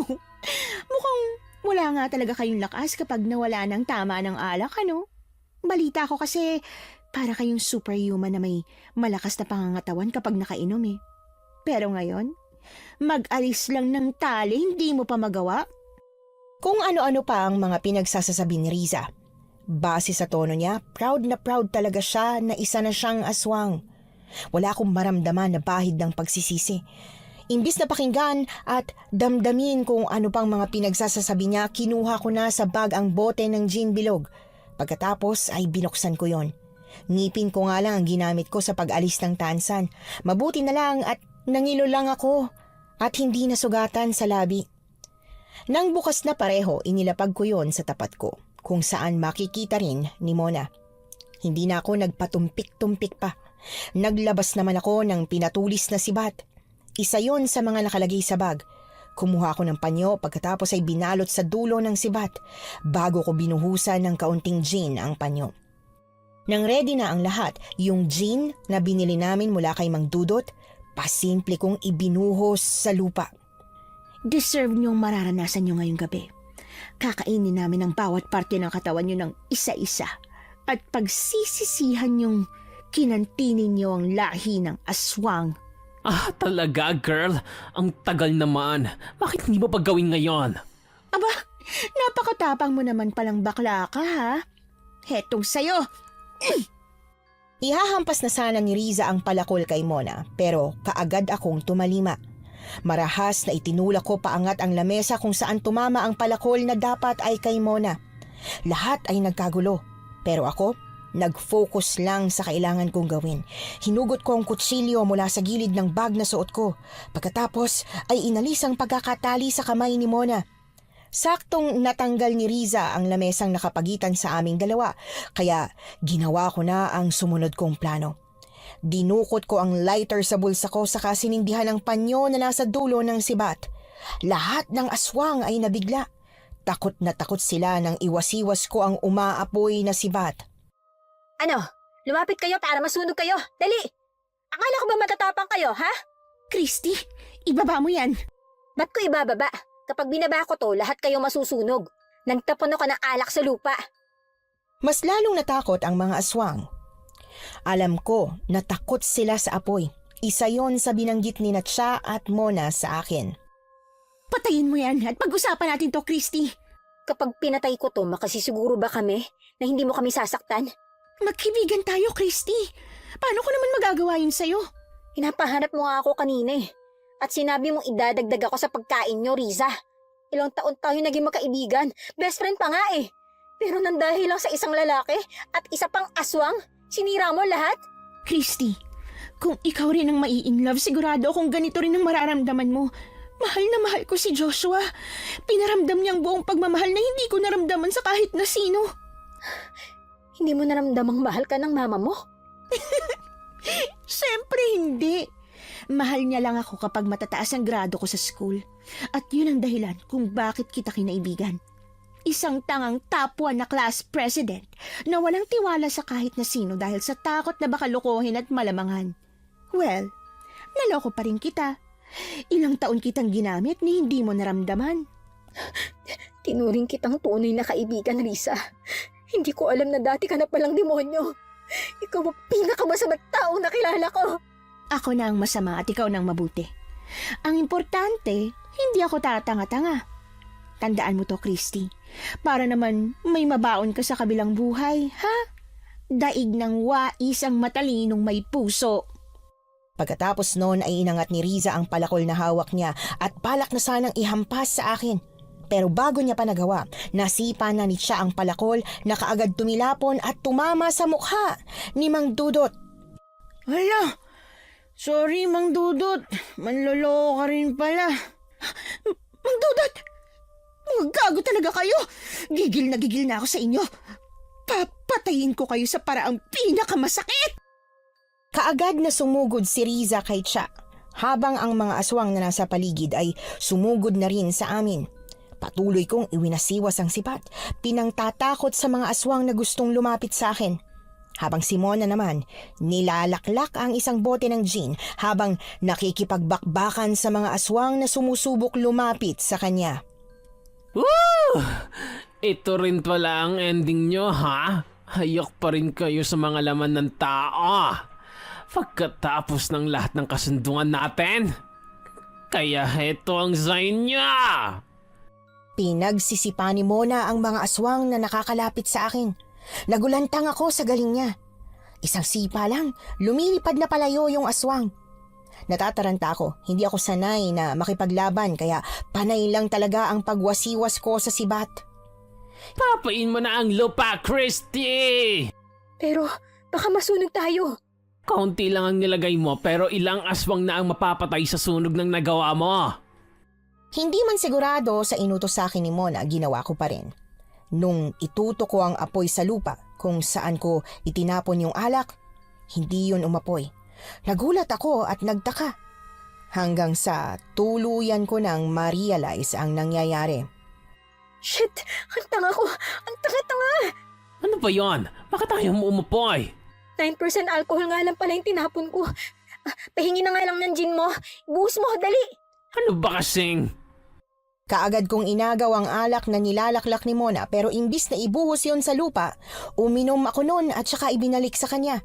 Mukhang wala nga talaga kayong lakas kapag nawala ng tama ng alak, ano? Balita ko kasi para kayong superhuman na may malakas na pangangatawan kapag nakainom eh. Pero ngayon, mag-alis lang ng tali, hindi mo pa magawa? Kung ano-ano pa ang mga pinagsasasabi ni Riza. Base sa tono niya, proud na proud talaga siya na isa na siyang aswang. Wala akong maramdaman na bahid ng pagsisisi. Imbis na pakinggan at damdamin kung ano pang mga pinagsasasabi niya, kinuha ko na sa bag ang bote ng gin bilog. Pagkatapos ay binuksan ko yon. Ngipin ko nga lang ang ginamit ko sa pag-alis ng tansan. Mabuti na lang at nangilo lang ako at hindi nasugatan sa labi. Nang bukas na pareho, inilapag ko yon sa tapat ko, kung saan makikita rin ni Mona. Hindi na ako nagpatumpik-tumpik pa. Naglabas naman ako ng pinatulis na sibat. Isa yon sa mga nakalagay sa bag. Kumuha ako ng panyo pagkatapos ay binalot sa dulo ng sibat bago ko binuhusan ng kaunting gin ang panyo. Nang ready na ang lahat, yung gin na binili namin mula kay Mang Dudot, pasimple kong ibinuhos sa lupa. Deserve niyong mararanasan niyo ngayong gabi. Kakainin namin ang bawat parte ng katawan niyo ng isa-isa at pagsisisihan niyong kinantinin niyo ang lahi ng aswang. Talaga, girl? Ang tagal naman. Bakit hindi mo pa gawin ngayon? Aba, napakatapang mo naman palang bakla ka ha? Hetong sayo. Ihahampas na sana ni Riza ang palakol kay Mona, pero kaagad akong tumalima. Marahas na itinulak ko paangat ang lamesa kung saan tumama ang palakol na dapat ay kay Mona. Lahat ay nagkagulo, pero ako nag-focus lang sa kailangan kong gawin. Hinugot ko ang kutsilyo mula sa gilid ng bag na suot ko. Pagkatapos ay inalis ang pagkakatali sa kamay ni Mona. Saktong natanggal ni Riza ang lamesang nakapagitan sa aming dalawa, kaya ginawa ko na ang sumunod kong plano. Dinukot ko ang lighter sa bulsa ko saka sinindihan ang panyo na nasa dulo ng sibat. Lahat ng aswang ay nabigla. Takot na takot sila nang iwasiwas ko ang umaapoy na sibat. Ano? Lumapit kayo para masunog kayo. Dali! Akala ko ba matatapang kayo, ha? Christy, ibaba mo yan. Ba't ko ibababa? Kapag binaba ko to, lahat kayo masusunog. Nagtapon ako ng alak sa lupa. Mas lalong natakot ang mga aswang. Alam ko na takot sila sa apoy. Isa yon sa binanggit ni Natsa at Mona sa akin. Patayin mo yan at pag-usapan natin to, Christy. Kapag pinatay ko to, makasisiguro ba kami na hindi mo kami sasaktan? Magkibigan tayo, Christy. Paano ko naman magagawa yun sa'yo? Hinapahanap mo nga ako kanina eh. At sinabi mong idadagdag ako sa pagkain nyo, Riza. Ilang taon tayo naging magkaibigan. Best friend pa nga eh. Pero nang dahil lang sa isang lalaki at isa pang aswang, sinira mo lahat? Christy, kung ikaw rin ang mai-inlove, sigurado akong ganito rin ang mararamdaman mo. Mahal na mahal ko si Joshua. Pinaramdam niya ang buong pagmamahal na hindi ko naramdaman sa kahit na sino. Hindi mo naramdamang mahal ka ng mama mo? Siyempre hindi. Mahal niya lang ako kapag matataas ang grado ko sa school. At yun ang dahilan kung bakit kita kinaibigan. Isang tangang top 1 na class president na walang tiwala sa kahit na sino dahil sa takot na baka lokohin at malamangan. Well, naloko pa rin kita. Ilang taon kitang ginamit ni hindi mo naramdaman. Tinuring kitang tunay na kaibigan, Risa. Hindi ko alam na dati ka na palang demonyo. Ikaw ang pinakamasamang taong nakilala ko. Ako na ang masama at ikaw nang mabuti. Ang importante, hindi ako tatanga-tanga. Tandaan mo to, Christy. Para naman may mabaon ka sa kabilang buhay, ha? Daig ng wais ang matalinong may puso. Pagkatapos noon ay inangat ni Riza ang palakol na hawak niya at balak na sanang ihampas sa akin. Pero bago niya pa nagawa, nasipa na ni siya ang palakol na kaagad tumilapon at tumama sa mukha ni Mang Dudot. Hala, sorry Mang Dudot, manloloko ka rin pala. Mang Dudot, mga gago talaga kayo. Gigil na ako sa inyo. Papatayin ko kayo sa paraang pinakamasakit. Kaagad na sumugod si Riza kay Cha, habang ang mga aswang na nasa paligid ay sumugod na rin sa amin. Patuloy kong iwinasiwas ang sibat, pinangtatakot sa mga aswang na gustong lumapit sa akin. Habang si Mona naman, nilalaklak ang isang bote ng gin habang nakikipagbakbakan sa mga aswang na sumusubok lumapit sa kanya. Woo! Ito rin pala ang ending nyo, ha? Hayok pa rin kayo sa mga laman ng tao. Pagkatapos ng lahat ng kasundungan natin. Kaya ito ang sign niya. Pinagsisipa ni Mona ang mga aswang na nakakalapit sa akin. Nagulantang ako sa galing niya. Isang sipa lang, lumilipad na palayo yung aswang. Natataranta ako, hindi ako sanay na makipaglaban kaya panay lang talaga ang pagwasiwas ko sa sibat. Papain mo na ang lupa, Christy! Pero baka masunog tayo. Kaunti lang ang nilagay mo pero ilang aswang na ang mapapatay sa sunog ng nagawa mo. Hindi man sigurado sa inutos sa akin ni Mona, ginawa ko pa rin. Nung itutok ko ang apoy sa lupa kung saan ko itinapon yung alak, hindi yun umapoy. Nagulat ako at nagtaka. Hanggang sa tuluyan ko nang ma-realize ang nangyayari. Shit! Ang tanga ko! Ang tanga-tanga! Ano ba yon? Bakit ayaw mo umapoy? 9% alcohol nga lang pala yung tinapon ko. Pahingi na nga lang ng gin mo. Ibuhos mo, dali! Ano ba kasing? Kaagad kong inagaw ang alak na nilalaklak ni Mona pero imbis na ibuhos yon sa lupa, uminom ako nun at saka ibinalik sa kanya.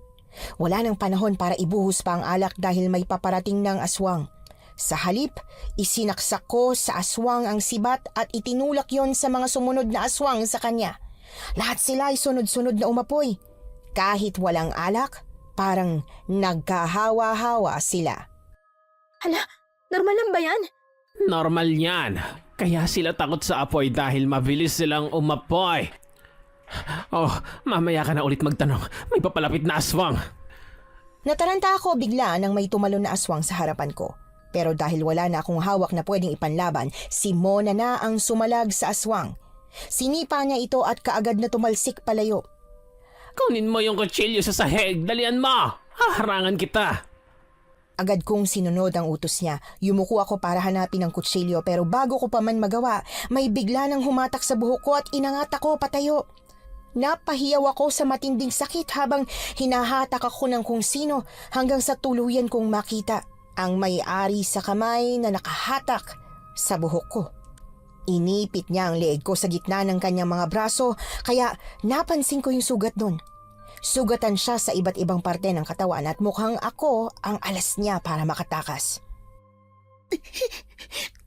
Wala nang panahon para ibuhos pa ang alak dahil may paparating ng aswang. Sa halip, isinaksak ko sa aswang ang sibat at itinulak yon sa mga sumunod na aswang sa kanya. Lahat sila ay sunod-sunod na umapoy. Kahit walang alak, parang nagkahawa-hawa sila. Hala, normal lang ba yan? Normal yan. Kaya sila takot sa apoy dahil mabilis silang umapoy. Oh, mamaya ka na ulit magtanong. May papalapit na aswang. Nataranta ako bigla nang may tumalon na aswang sa harapan ko. Pero dahil wala na akong hawak na pwedeng ipanlaban, si Mona na ang sumalag sa aswang. Sinipa niya ito at kaagad na tumalsik palayo. Kunin mo yung kutsilyo sa sahig. Dalian mo. Haharangan kita. Agad kong sinunod ang utos niya. Yumuko ako para hanapin ang kutsilyo pero bago ko pa man magawa, may bigla nang humatak sa buhok ko at inangat ako patayo. Napahiyaw ako sa matinding sakit habang hinahatak ako ng kung sino hanggang sa tuluyan kong makita ang may-ari sa kamay na nakahatak sa buhok ko. Inipit niya ang leeg ko sa gitna ng kanyang mga braso kaya napansin ko yung sugat doon. Sugatan siya sa iba't ibang parte ng katawan at mukhang ako ang alas niya para makatakas.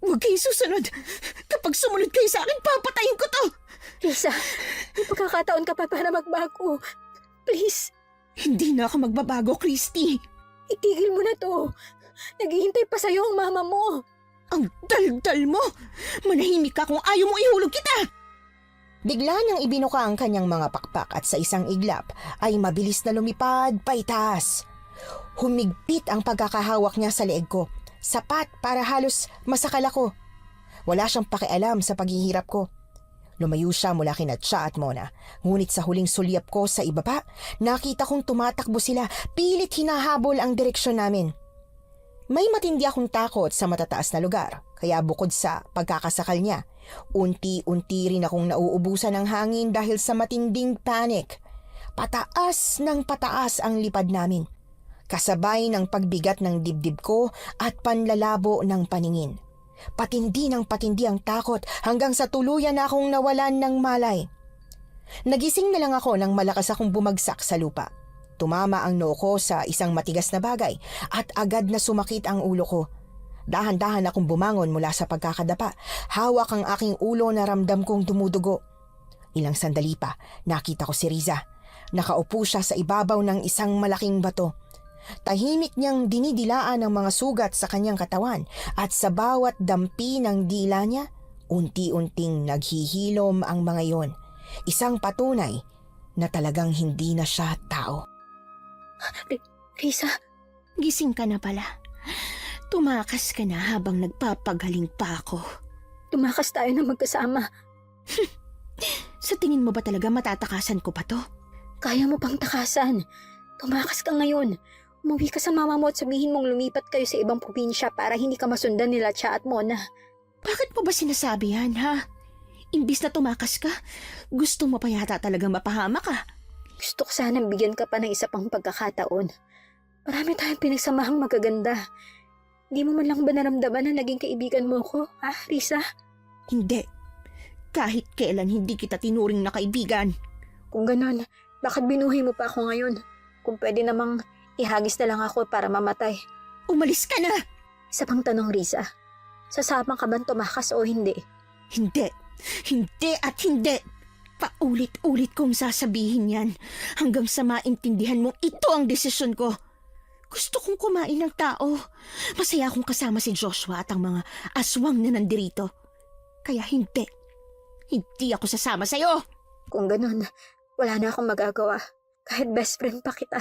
Huwag kayong susunod. Kapag sumunod kayo sa akin, papatayin ko to. Risa, may pagkakataon ka pa para magbago. Please, Hindi na ako magbabago, Christy. itigil mo na to. Naghihintay pa sa'yo ang mama mo. Ang daldal mo. Manahimik ka kung ayaw mo ihulog kita. Bigla niyang ibinuka ang kanyang mga pakpak at sa isang iglap ay mabilis na lumipad paitaas. Humigpit ang pagkakahawak niya sa leeg ko, sapat para halos masakal ako. Wala siyang pakialam sa paghihirap ko. Lumayo siya mula kina Cha at Mona, ngunit sa huling sulyap ko sa ibaba, nakita kong tumatakbo sila, pilit hinahabol ang direksyon namin. May matindi akong takot sa matataas na lugar, kaya bukod sa pagkakasakal niya, unti-unti rin akong nauubusan ng hangin dahil sa matinding panic. Pataas ng pataas ang lipad namin. kasabay ng pagbigat ng dibdib ko at panlalabo ng paningin. Patindi ng patindi ang takot hanggang sa tuluyan na akong nawalan ng malay. Nagising na lang ako nang malakas akong bumagsak sa lupa. Tumama ang noo ko sa isang matigas na bagay at agad na sumakit ang ulo ko. Dahan-dahan akong bumangon mula sa pagkakadapa. Hawak ang aking ulo na ramdam kong dumudugo. Ilang sandali pa, nakita ko si Riza. Nakaupo siya sa ibabaw ng isang malaking bato. Tahimik niyang dinidilaan ang mga sugat sa kanyang katawan at sa bawat dampi ng dila niya, unti-unting naghihilom ang mga yon. Isang patunay na talagang hindi na siya tao. Riza, Gising ka na pala. Tumakas ka na habang nagpapagaling pa ako. tumakas tayo na magkasama. Sa tingin mo ba talaga matatakasan ko pa to? Kaya mo pang takasan. Tumakas ka ngayon. Umuwi ka sa mama mo at sabihin mong lumipat kayo sa ibang probinsya para hindi ka masundan nila Cha at Mona. Bakit mo ba sinasabi yan, ha? Imbis na tumakas ka, gusto mo pa yata talagang mapahama ka. Gusto ko sanang bigyan ka pa ng isa pang pagkakataon. Marami tayong pinagsamahang magaganda. Hindi mo man lang ba naramdaman na naging kaibigan mo ko, ha, Riza? Hindi. Kahit kailan hindi kita tinuring na kaibigan. Kung ganon, bakit binuhay mo pa ako ngayon? Kung pwede namang ihagis na lang ako para mamatay. Umalis ka na! Isa pang tanong, Riza. Sasama ka bang tumakas o hindi? Hindi. Hindi at hindi. Paulit-ulit kong sasabihin yan hanggang sa maintindihan mong ito ang desisyon ko. Gusto kong kumain ng tao. Masaya akong kasama si Joshua at ang mga aswang na nandirito. Kaya hindi. Hindi ako sasama sa'yo. Kung ganon, wala na akong magagawa. Kahit best friend pa kita,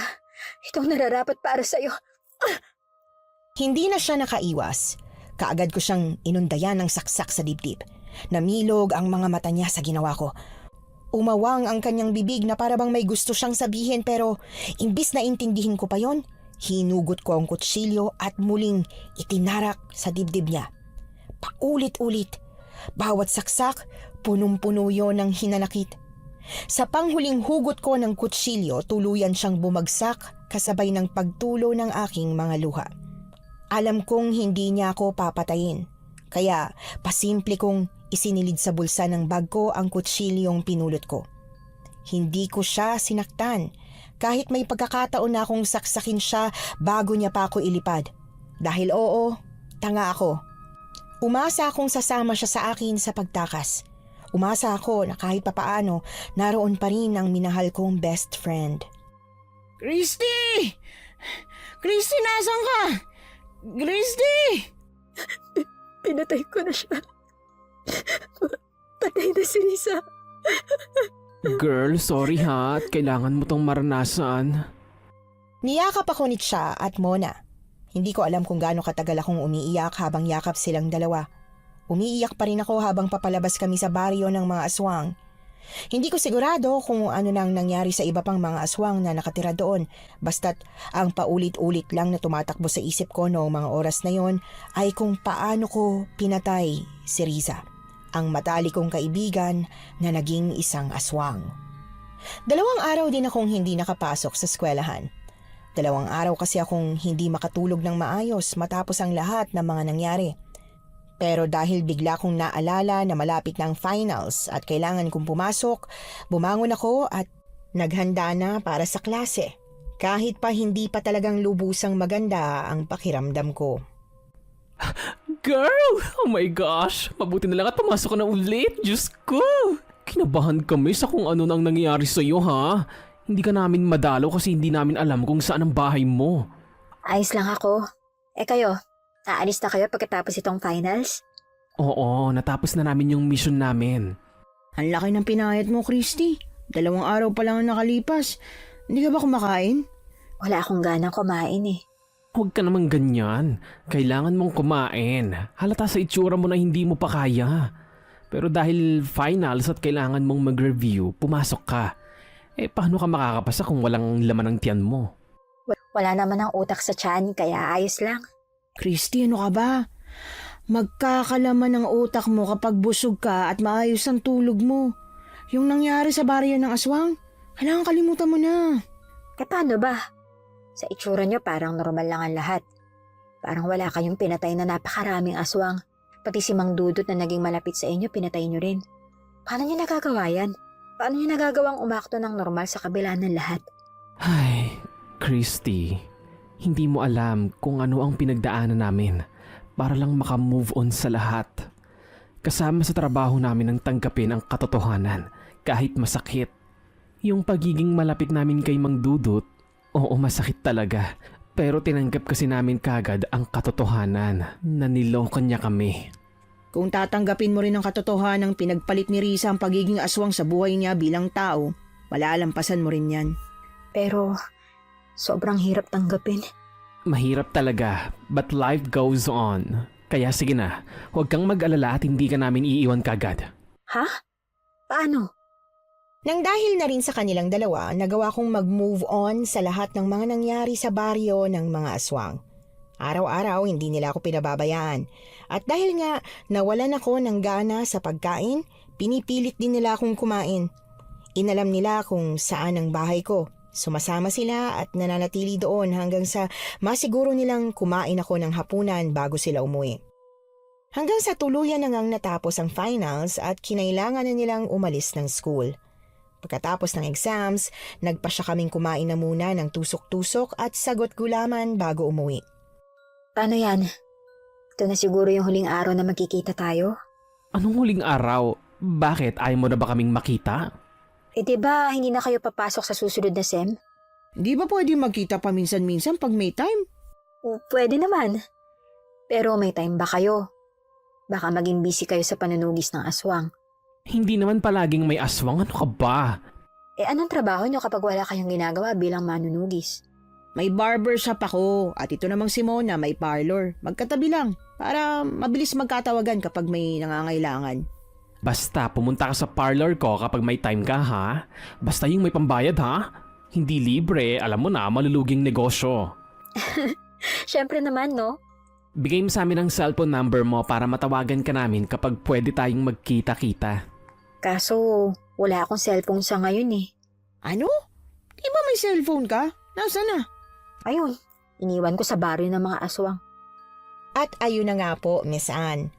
itong nararapat para sa'yo. Hindi na siya nakaiwas. Kaagad ko siyang inundayan ng saksak sa dibdib. Namilog ang mga mata niya sa ginawa ko. Umawang ang kanyang bibig na parabang may gusto siyang sabihin pero imbis na intindihin ko pa yon, hinugot ko ang kutsilyo at muling itinarak sa dibdib niya. Paulit-ulit, bawat saksak, punong-puno yon ng hinanakit. Sa panghuling hugot ko ng kutsilyo, tuluyan siyang bumagsak kasabay ng pagtulo ng aking mga luha. Alam kong hindi niya ako papatayin, kaya pasimple kong isinilid sa bulsa ng bag ko ang kutsilyong pinulot ko. Hindi ko siya sinaktan, kahit may pagkakataon na akong saksakin siya bago niya pa ako ilipad. Dahil oo, tanga ako. Umasa akong sasama siya sa akin sa pagtakas. Umasa ako na kahit papaano, naroon pa rin ang minahal kong best friend. Christy! Christy, nasan ka? Christy! Pinatay ko na siya. Patay na si Riza. Girl, sorry ha at kailangan mo tong maranasan. Niyakap ako ni Cha at Mona. Hindi ko alam kung gaano katagal akong umiiyak habang yakap silang dalawa. Umiiyak pa rin ako habang papalabas kami sa baryo ng mga aswang. Hindi ko sigurado kung ano nang nangyari sa iba pang mga aswang na nakatira doon. Basta't ang paulit-ulit lang na tumatakbo sa isip ko noong mga oras na yon ay kung paano ko pinatay si Riza, ang matalik kong kaibigan na naging isang aswang. 2 araw din akong hindi nakapasok sa eskwelahan. 2 araw kasi akong hindi makatulog ng maayos matapos ang lahat ng mga nangyari. Pero dahil bigla kong naalala na malapit na ang finals at kailangan kong pumasok, bumangon ako at naghanda na para sa klase. Kahit pa hindi pa talagang lubusang maganda ang pakiramdam ko. Girl! Oh my gosh! Mabuti na lang at pumasok ka na ulit! Diyos ko! Kinabahan kami sa kung ano nang nangyayari sa'yo ha. Hindi ka namin madalaw kasi hindi namin alam kung saan ang bahay mo. Ayos lang ako. Kayo, aalis na kayo pagkatapos itong finals? Oo, natapos na namin yung mission namin. Ang laki ng pinayat mo, Christy. 2 araw pa lang ang nakalipas. Hindi ka ba kumakain? Wala akong ganang kumain eh. Huwag ka naman ganyan. Kailangan mong kumain. Halata sa itsura mo na hindi mo pa kaya. Pero dahil finals at kailangan mong mag-review, pumasok ka. Paano ka makakapasa kung walang laman ng tiyan mo? Wala naman ang utak sa tiyan, kaya ayos lang. Christy, ano ka ba? Magkakalaman ng utak mo kapag busog ka at maayos ang tulog mo. Yung nangyari sa baryo ng aswang, kailangan kalimutan mo na. Paano ba? Sa itsura nyo parang normal lang ang lahat. Parang wala kayong pinatay na napakaraming aswang. Pati si Mang Dudut na naging malapit sa inyo, pinatay nyo rin. Paano nyo nagagawa yan? Paano nyo nagagawang umakto ng normal sa kabila ng lahat? Ay, Christy, hindi mo alam kung ano ang pinagdaanan namin para lang makamove on sa lahat. Kasama sa trabaho namin ang tanggapin ang katotohanan kahit masakit. Yung pagiging malapit namin kay Mang Dudut, oo masakit talaga. Pero tinanggap kasi namin kagad ang katotohanan na niloko niya kami. Kung tatanggapin mo rin ang katotohanan ng pinagpalit ni Risa ang pagiging aswang sa buhay niya bilang tao, malalampasan mo rin yan. Pero sobrang hirap tanggapin. Mahirap talaga, but life goes on. Kaya sige na, huwag kang mag-alala at hindi ka namin iiwan kagad. Ha? Paano? Nang dahil na rin sa kanilang dalawa, nagawa kong mag-move on sa lahat ng mga nangyari sa baryo ng mga aswang. Araw-araw hindi nila ako pinababayaan. At dahil nga nawalan ako ng gana sa pagkain, pinipilit din nila akong kumain. Inalam nila kung saan ang bahay ko. Sumasama sila at nananatili doon hanggang sa masiguro nilang kumain ako ng hapunan bago sila umuwi. Hanggang sa tuluyan na ngang natapos ang finals at kinailangan na nilang umalis ng school. Pagkatapos ng exams, nagpa siya kaming kumain na muna ng tusok-tusok at sagot gulaman bago umuwi. Paano yan? Ito na siguro yung huling araw na magkikita tayo? Anong huling araw? Bakit? Ayaw mo na ba kaming makita? Eh diba hindi na kayo papasok sa susunod na SEM? Di ba pwede magkita paminsan-minsan pag may time? Pwede naman. Pero may time ba kayo? Baka maging busy kayo sa panunugis ng aswang. Hindi naman palaging may aswang, ano ka ba? Eh anong trabaho nyo kapag wala kayong ginagawa bilang manunugis? May barbershop ako at ito namang si Mona may parlor. Magkatabi lang para mabilis magkatawagan kapag may nangangailangan. Basta pumunta ka sa parlor ko kapag may time ka ha? Basta yung may pambayad ha? Hindi libre, alam mo na, maluluging negosyo. Syempre naman no? Bigay mo sa amin ang cellphone number mo para matawagan ka namin kapag pwede tayong magkita-kita. Kaso wala akong cellphone sa ngayon eh. Ano? Di ba may cellphone ka? Nasaan na? Ayun, iniwan ko sa baryo ng mga aswang. At ayun na nga po, Miss Anne.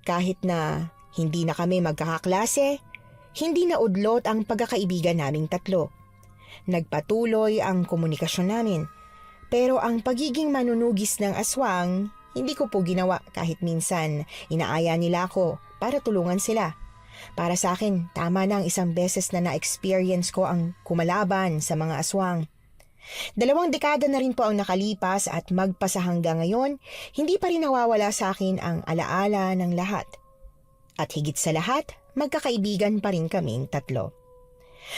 Kahit na hindi na kami magkakaklase, hindi na udlot ang pagkakaibigan naming tatlo. Nagpatuloy ang komunikasyon namin. Pero ang pagiging manunugis ng aswang, hindi ko po ginawa kahit minsan inaaya nila ako para tulungan sila. Para sa akin, tama na ang isang beses na na-experience ko ang kumalaban sa mga aswang. 2 dekada na rin po ang nakalipas at magpasa hanggang ngayon, hindi pa rin nawawala sa akin ang alaala ng lahat. At higit sa lahat, magkakaibigan pa rin kaming tatlo.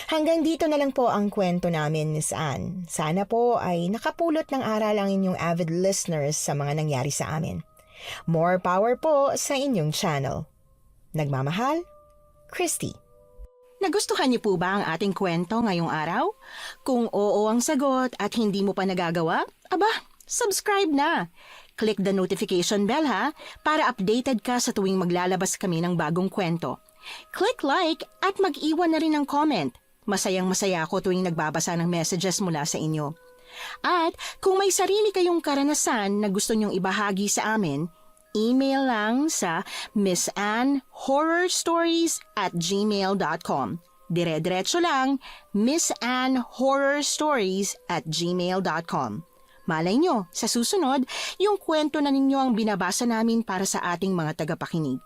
Hanggang dito na lang po ang kwento namin, Miss Anne. Sana po ay nakapulot ng aral ang inyong avid listeners sa mga nangyari sa amin. More power po sa inyong channel. Nagmamahal, Christy. Nagustuhan niyo po ba ang ating kwento ngayong araw? Kung oo ang sagot at hindi mo pa nagagawa, aba, subscribe na. Click the notification bell ha, para updated ka sa tuwing maglalabas kami ng bagong kwento. Click like at mag-iwan na rin ng comment. Masayang-masaya ako tuwing nagbabasa ng messages mula sa inyo. At kung may sarili kayong karanasan na gusto nyong ibahagi sa amin, email lang sa missanhorrorstories@gmail.com. Dire-diretso lang, missanhorrorstories@gmail.com. Malay nyo, sa susunod, yung kwento na ninyo ang binabasa namin para sa ating mga tagapakinig.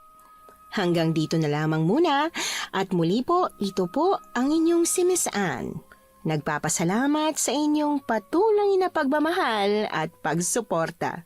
Hanggang dito na lamang muna at muli po, ito po ang inyong si Miss Anne. Nagpapasalamat sa inyong patuloy na pagmamahal at pagsuporta.